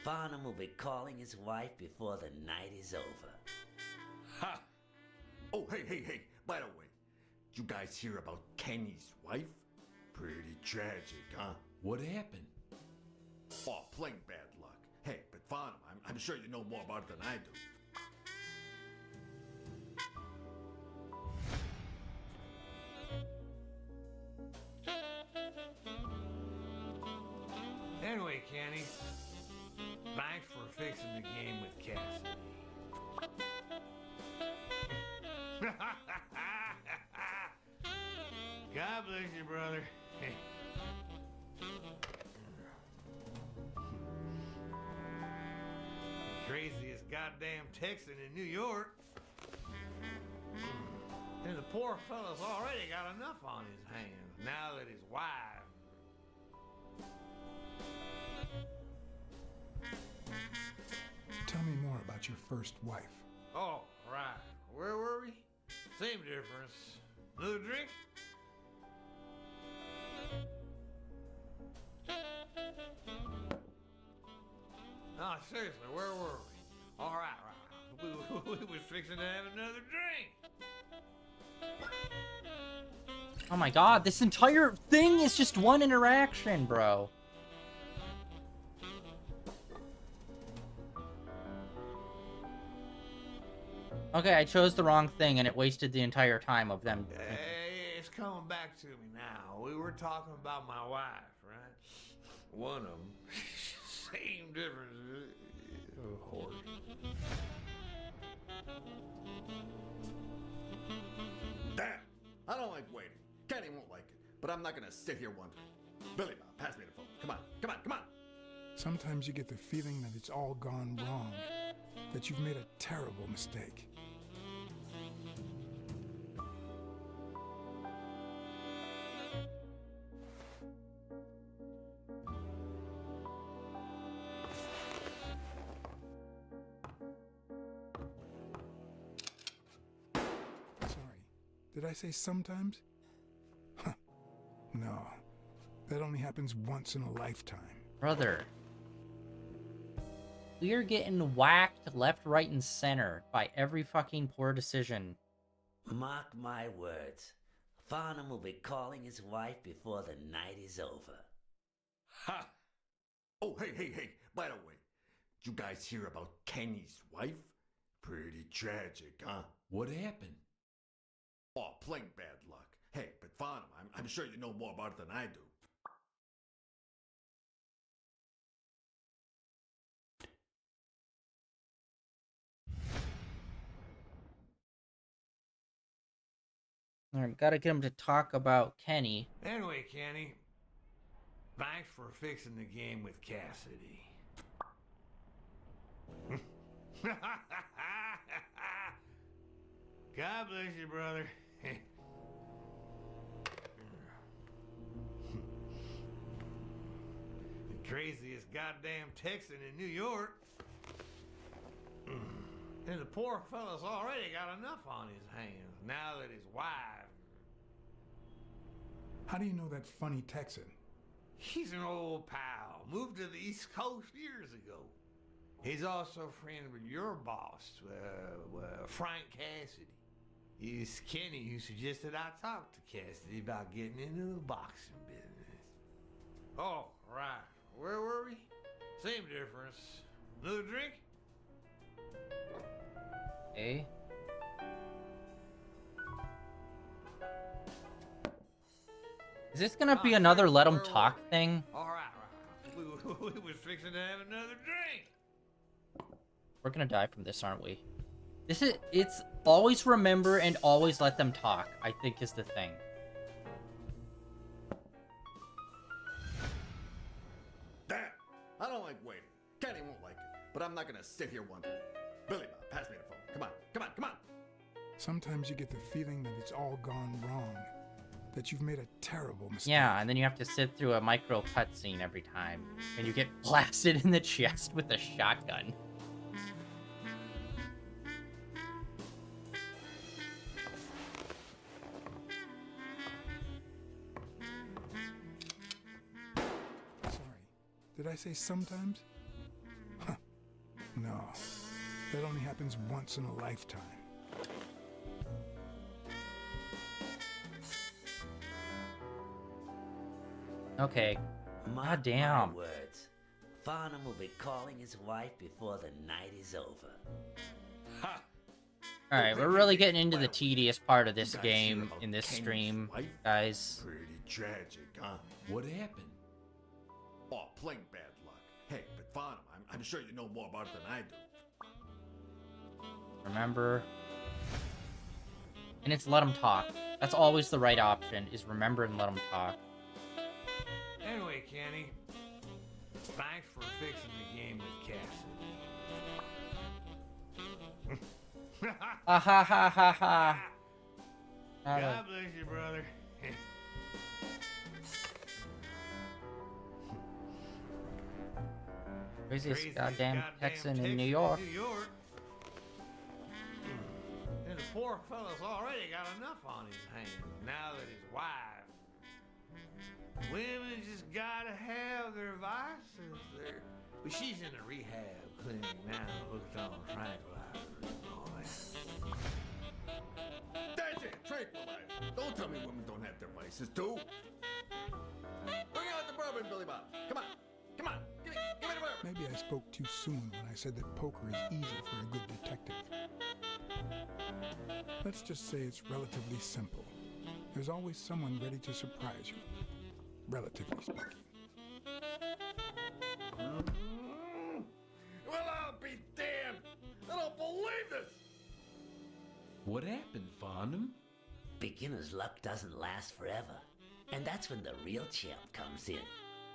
Farnham will be calling his wife before the night is over. Ha! Oh, hey. By the way, did you guys hear about Kenny's wife? Pretty tragic, huh? What happened? Oh, plain bad luck. Hey, but Farnham, I'm sure you know more about it than I do. Anyway, Kenny, thanks for fixing the game with Cassidy. God bless you, brother. The craziest goddamn Texan in New York. And the poor fella's already got enough on his hands now that his wife. Tell me more about your first wife. Oh, right. Where were we? Same difference. Another drink? No, seriously, where were we? All right. We was fixing to have another drink. Oh my god, this entire thing is just one interaction, bro. Okay, I chose the wrong thing and it wasted the entire time of them. Hey, it's coming back to me now. We were talking about my wife, right? One of them. Same difference. Oh, horse. Damn! I don't like waiting. Kenny won't like it, but I'm not gonna sit here wondering. Billy Bob, pass me the phone. Come on. Sometimes you get the feeling that it's all gone wrong, that you've made a terrible mistake. Did I say sometimes? Huh. No. That only happens once in a lifetime. Brother. We're getting whacked left, right, and center by every fucking poor decision. Mark my words. Farnham will be calling his wife before the night is over. Ha! Oh, hey. By the way, did you guys hear about Kenny's wife? Pretty tragic, huh? What happened? Oh, plain bad luck. Hey, but Farnham, I'm sure you know more about it than I do. Alright, gotta get him to talk about Kenny. Anyway, Kenny, thanks for fixing the game with Cassidy. God bless you, brother. The craziest goddamn Texan in New York. And the poor fella's already got enough on his hands now that his wife. How do you know that funny Texan? He's an old pal. Moved to the East Coast years ago. He's also friends with your boss, Frank Cassidy. It's Kenny who suggested I talk to Cassidy about getting into the boxing business. Oh, right. Where were we? Same difference. Another drink? Okay. Is this gonna be another let 'em talk thing? All right. We was fixing to have another drink. We're gonna die from this, aren't we? It's always remember and always let them talk, I think is the thing. Damn! I don't like waiting. Kenny won't like it, but I'm not gonna sit here wondering. Billy Bob, pass me the phone. Come on! Sometimes you get the feeling that it's all gone wrong, that you've made a terrible mistake. Yeah, and then you have to sit through a micro cutscene every time, and you get blasted in the chest with a shotgun. Did I say sometimes? Huh. No. That only happens once in a lifetime. Okay. God damn. My words. Farnham will be calling his wife before the night is over. Ha! Alright, we're really getting into the tedious part of this game in this stream, guys. Pretty tragic, huh? What happened? Oh, plain bad luck. Hey, but Farnham, I'm sure you know more about it than I do. Remember. And it's let them talk. That's always the right option, is remember and let them talk. Anyway, Kenny, thanks for fixing the game with Cassidy. Ha ha ha ha ha. God bless you, brother. Craziest goddamn Texan in New York. And the poor fella's already got enough on his hands now that his wife. Women just gotta have their vices. Well, she's in a rehab clinic now, hooked on tranquilizers and all that. That's it, tranquilizer. Don't tell me women don't have their vices too. Bring out the bourbon, Billy Bob. Come on. Give me the bourbon. Maybe I spoke too soon when I said that poker is easy for a good detective. Let's just say it's relatively simple. There's always someone ready to surprise you, relatively speaking. Well, I'll be damned. I don't believe this. What happened, Farnham? Beginner's luck doesn't last forever, and that's when the real champ comes in.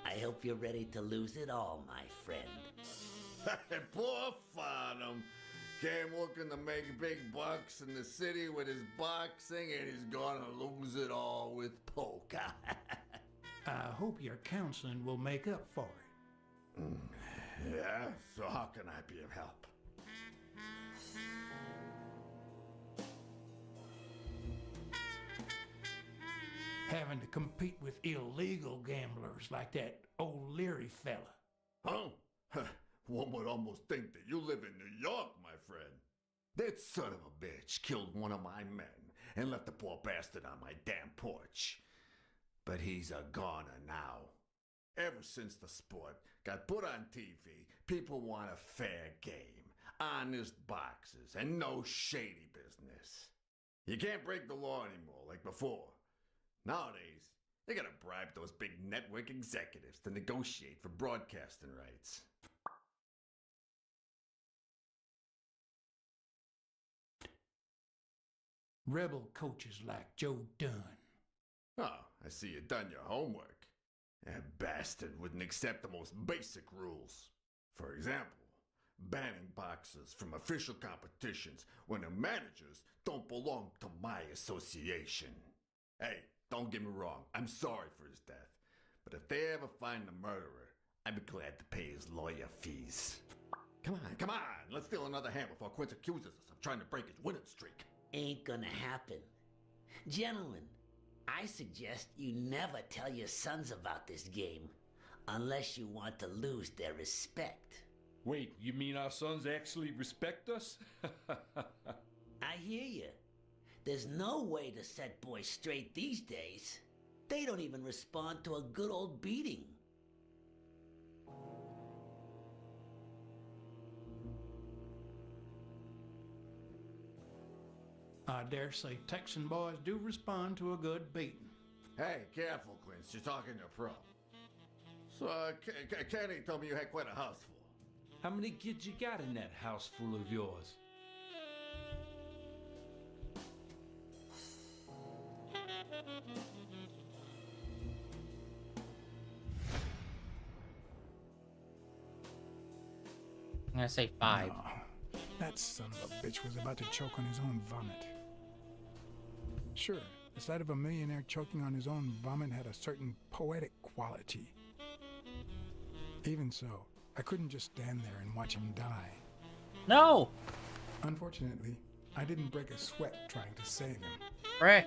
I hope you're ready to lose it all, my friend. Poor Farnham. Came looking to make big bucks in the city with his boxing, and he's gonna lose it all with poker. I hope your counseling will make up for it. Yeah? So how can I be of help? Having to compete with illegal gamblers like that O'Leary fella. Huh? One would almost think that you live in New York, my friend. That son of a bitch killed one of my men and left the poor bastard on my damn porch. But he's a goner now. Ever since the sport got put on TV, people want a fair game, honest boxes, and no shady business. You can't break the law anymore like before. Nowadays, they gotta bribe those big network executives to negotiate for broadcasting rights. Rebel coaches like Joe Dunn. Oh, I see you done your homework. That bastard wouldn't accept the most basic rules. For example, banning boxers from official competitions when the managers don't belong to my association. Hey, don't get me wrong, I'm sorry for his death. But if they ever find the murderer, I'd be glad to pay his lawyer fees. Come on, let's steal another hand before Quince accuses us of trying to break his winning streak. Ain't gonna happen. Gentlemen, I suggest you never tell your sons about this game unless you want to lose their respect. Wait, you mean our sons actually respect us? I hear you. There's no way to set boys straight these days. They don't even respond to a good old beating. I dare say Texan boys do respond to a good beating. Hey, careful, Quince. You're talking to a pro. So, Kenny told me you had quite a house full. How many kids you got in that house full of yours? I'm gonna say 5. No, that son of a bitch was about to choke on his own vomit. Sure, the sight of a millionaire choking on his own vomit had a certain poetic quality. Even so, I couldn't just stand there and watch him die. No! Unfortunately, I didn't break a sweat trying to save him. Frick.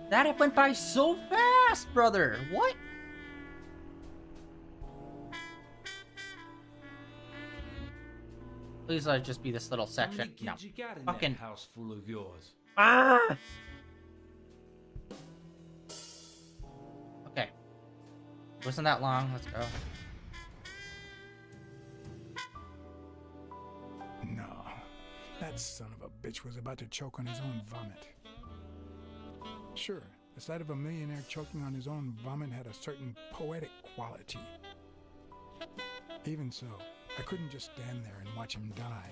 That went by so fast, brother! What? Please let it just be this little section. How many kids No. you got in Fucking that house full of yours? Ah! Okay. Wasn't that long? Let's go. No, that son of a bitch was about to choke on his own vomit. Sure, the sight of a millionaire choking on his own vomit had a certain poetic quality. Even so, I couldn't just stand there and watch him die.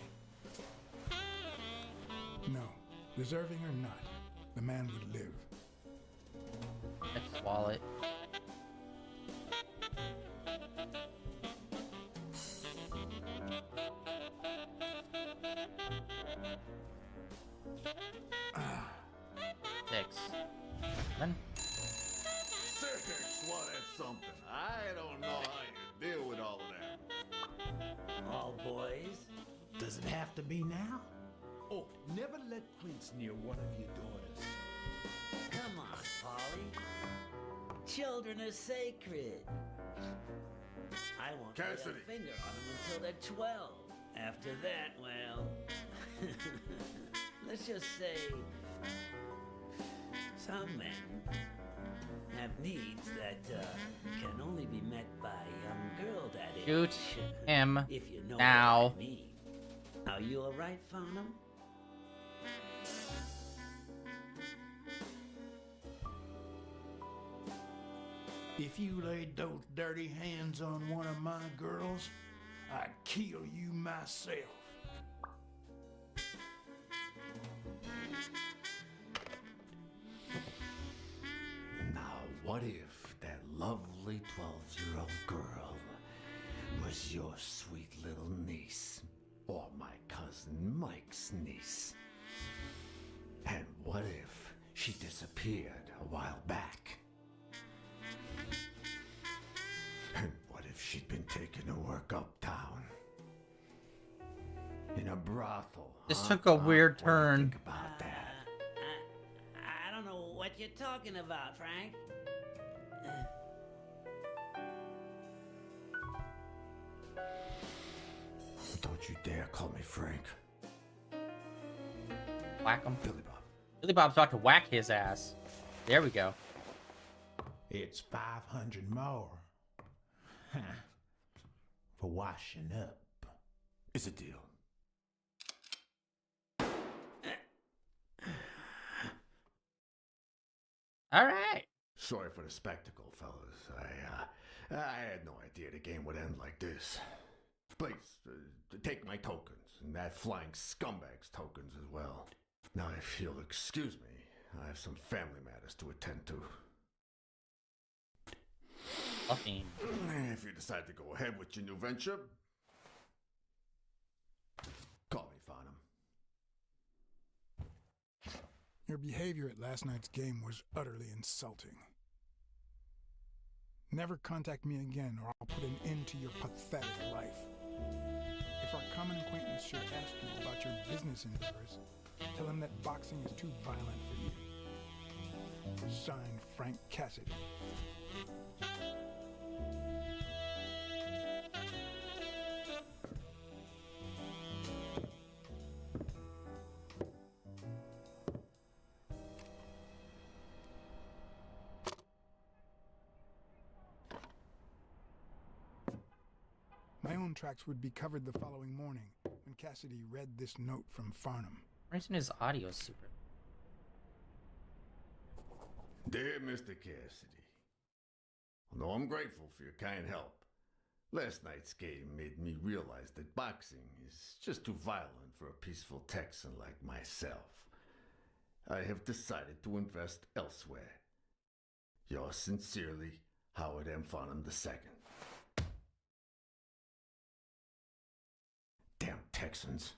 No, deserving or not, the man would live. Let's swallow it. Six. 7. 6, well, that's something. I don't know how you deal with all of that. All boys? Does it have to be now? Oh, never let Quince near one of your daughters. Come on, Polly. Children are sacred. I won't lay Cassidy. a finger on them until they're 12. After that, well, let's just say some men have needs that can only be met by a young girl that age. Shoot him If you know now. what I mean. Are you all right, Farnham? If you laid those dirty hands on one of my girls, I'd kill you myself. Now, what if that lovely 12-year-old girl was your sweet little niece, or my cousin Mike's niece? And what if she disappeared a while back? And what if she'd been taken to work uptown? In a brothel? This huh? took a weird What do you turn. think about that? I don't know what you're talking about, Frank. Don't you dare call me Frank. Whack him. Billy Bob. Billy Bob's about to whack his ass. There we go. It's 500 more. For washing up. It's a deal. All right. Sorry for the spectacle, fellas. I had no idea the game would end like this. Please, take my tokens, and that flying scumbag's tokens as well. Now, if you'll excuse me, I have some family matters to attend to. Fucking. If you decide to go ahead with your new venture, call me Farnham. Your behavior at last night's game was utterly insulting. Never contact me again, or I'll put an end to your pathetic life. If our common acquaintance should ask you about your business endeavors, tell him that boxing is too violent for you. Signed, Frank Cassidy. phone tracks would be covered the following morning when Cassidy read this note from Farnham. The reason his audio is super. Dear Mr. Cassidy, although I'm grateful for your kind help, last night's game made me realize that boxing is just too violent for a peaceful Texan like myself. I have decided to invest elsewhere. Yours sincerely, Howard M. Farnham II. Damn Texans.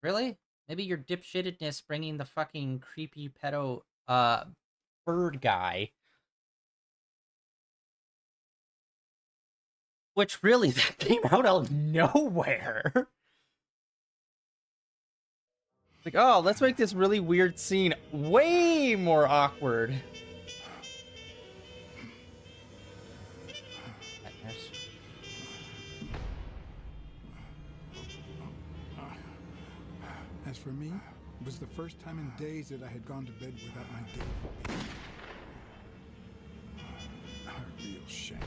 Really? Maybe your dipshittedness bringing the fucking creepy pedo bird guy. Which really, that came out of nowhere. Like, oh, let's make this really weird scene way more awkward. As for me, it was the first time in days that I had gone to bed without my daily baby. A real shame.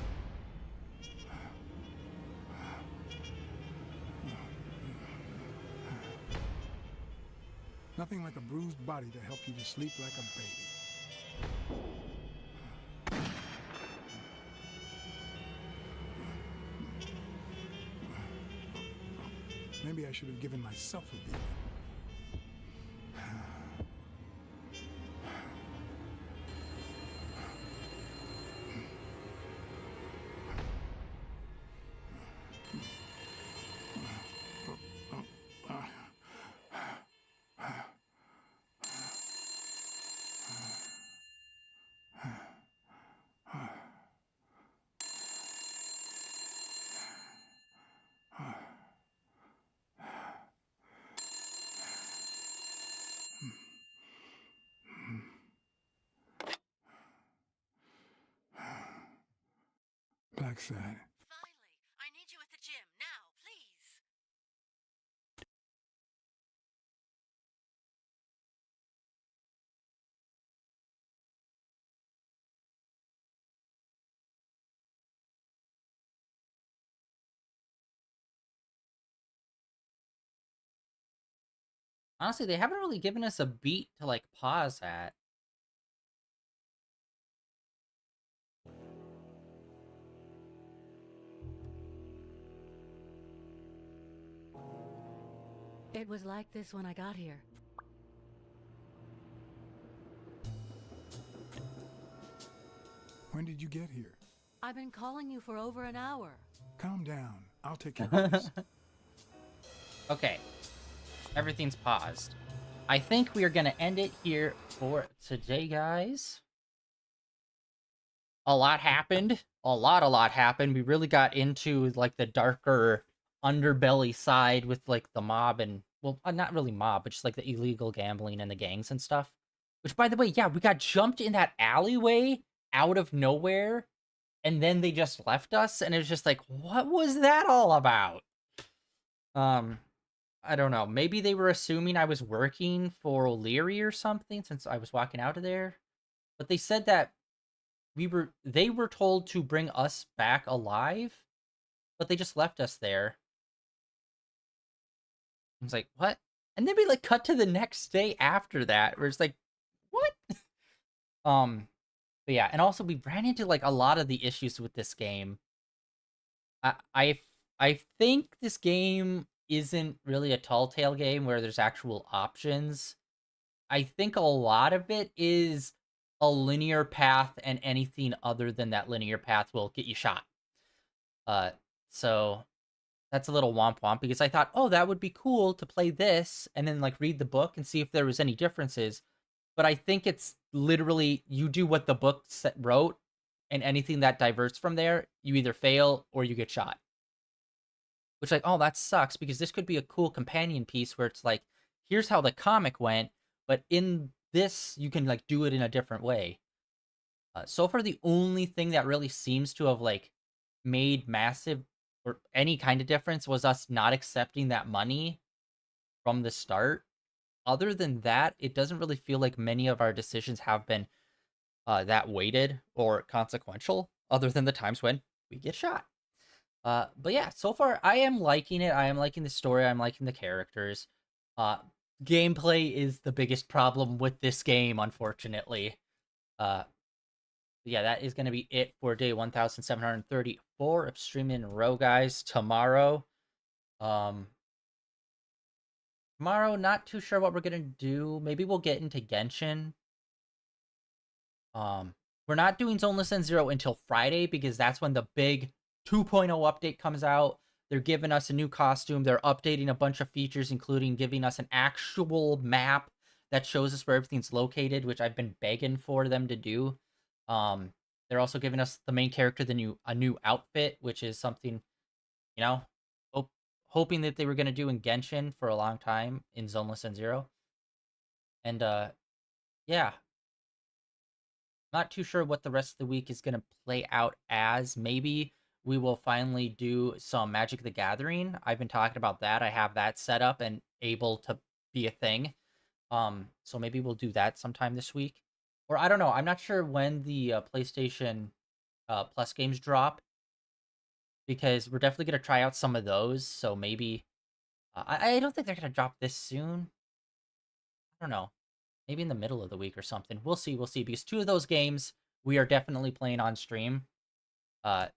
Nothing like a bruised body to help you to sleep like a baby. Maybe I should have given myself a beating. Blacksad. Finally, I need you at the gym now, please. Honestly, they haven't really given us a beat to, like, pause at. It was like this when I got here. When did you get here? I've been calling you for over an hour. Calm down. I'll take care of this. Okay. Everything's paused. I think we are going to end it here for today, guys. A lot happened. A lot happened. We really got into, like, the darker underbelly side with, like, the mob and, well, not really mob, but just, like, the illegal gambling and the gangs and stuff. Which, by the way, yeah, we got jumped in that alleyway out of nowhere, and then they just left us, and it was just like, what was that all about? I don't know. Maybe they were assuming I was working for O'Leary or something since I was walking out of there. But they said that they were told to bring us back alive, but they just left us there. I was like, what? And then we, like, cut to the next day after that, where it's like, what? But yeah, and also we ran into, like, a lot of the issues with this game. I think this game isn't really a Telltale game where there's actual options. I think a lot of it is a linear path, and anything other than that linear path will get you shot. So that's a little womp womp, because I thought, oh, that would be cool to play this and then, like, read the book and see if there was any differences. But I think it's literally you do what the book wrote, and anything that diverts from there, you either fail or you get shot. Which, like, oh, that sucks, because this could be a cool companion piece where it's like, here's how the comic went, but in this, you can, like, do it in a different way. So far, the only thing that really seems to have, like, made massive or any kind of difference was us not accepting that money from the start. Other than that, it doesn't really feel like many of our decisions have been that weighted or consequential, other than the times when we get shot. But yeah, so far I am liking it. I am liking the story. I'm liking the characters. Uh, Gameplay is the biggest problem with this game, unfortunately. Yeah, that is going to be it for day 1734 of streaming in a row, guys. Tomorrow, not too sure what we're going to do. Maybe we'll get into Genshin. We're not doing Zoneless and Zero until Friday because that's when the big 2.0 update comes out. They're giving us a new costume. They're updating a bunch of features, including giving us an actual map that shows us where everything's located, which I've been begging for them to do. They're also giving us the main character a new outfit, which is something, you know, hoping that they were going to do in Genshin for a long time in Zoneless and Zero. And yeah, not too sure what the rest of the week is going to play out as. Maybe we will finally do some Magic the Gathering. I've been talking about that. I have that set up and able to be a thing. So maybe we'll do that sometime this week. Or I don't know. I'm not sure when the PlayStation Plus games drop, because we're definitely going to try out some of those. So maybe I don't think they're going to drop this soon. I don't know. Maybe in the middle of the week or something. We'll see. We'll see. Because 2 of those games we are definitely playing on stream.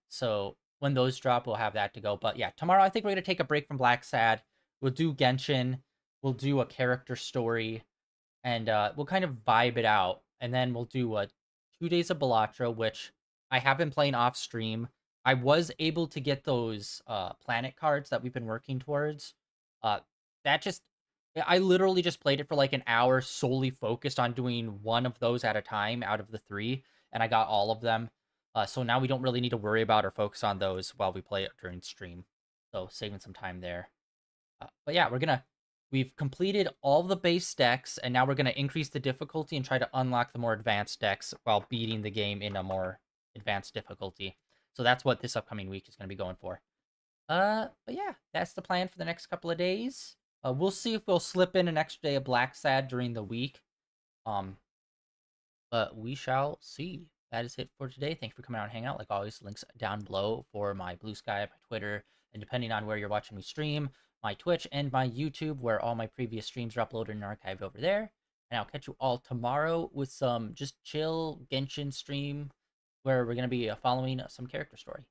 So when those drop, we'll have that to go. But yeah, tomorrow I think we're going to take a break from Blacksad. We'll do Genshin. We'll do a character story. And we'll kind of vibe it out. And then we'll do 2 days of Balatro, which I have been playing off stream. I was able to get those planet cards that we've been working towards. I literally just played it for like an hour, solely focused on doing one of those at a time out of the 3, and I got all of them. So now we don't really need to worry about or focus on those while we play it during stream. So saving some time there. But yeah, we've completed all the base decks, and now we're gonna increase the difficulty and try to unlock the more advanced decks while beating the game in a more advanced difficulty. So that's what this upcoming week is gonna be going for. But yeah, that's the plan for the next couple of days. We'll see if we'll slip in an extra day of Blacksad during the week. But we shall see. That is it for today. Thank you for coming out and hanging out. Like always, links down below for my Blue Sky, my Twitter, and depending on where you're watching me stream, my Twitch and my YouTube, where all my previous streams are uploaded and archived over there. And I'll catch you all tomorrow with some just chill Genshin stream, where we're going to be following some character story.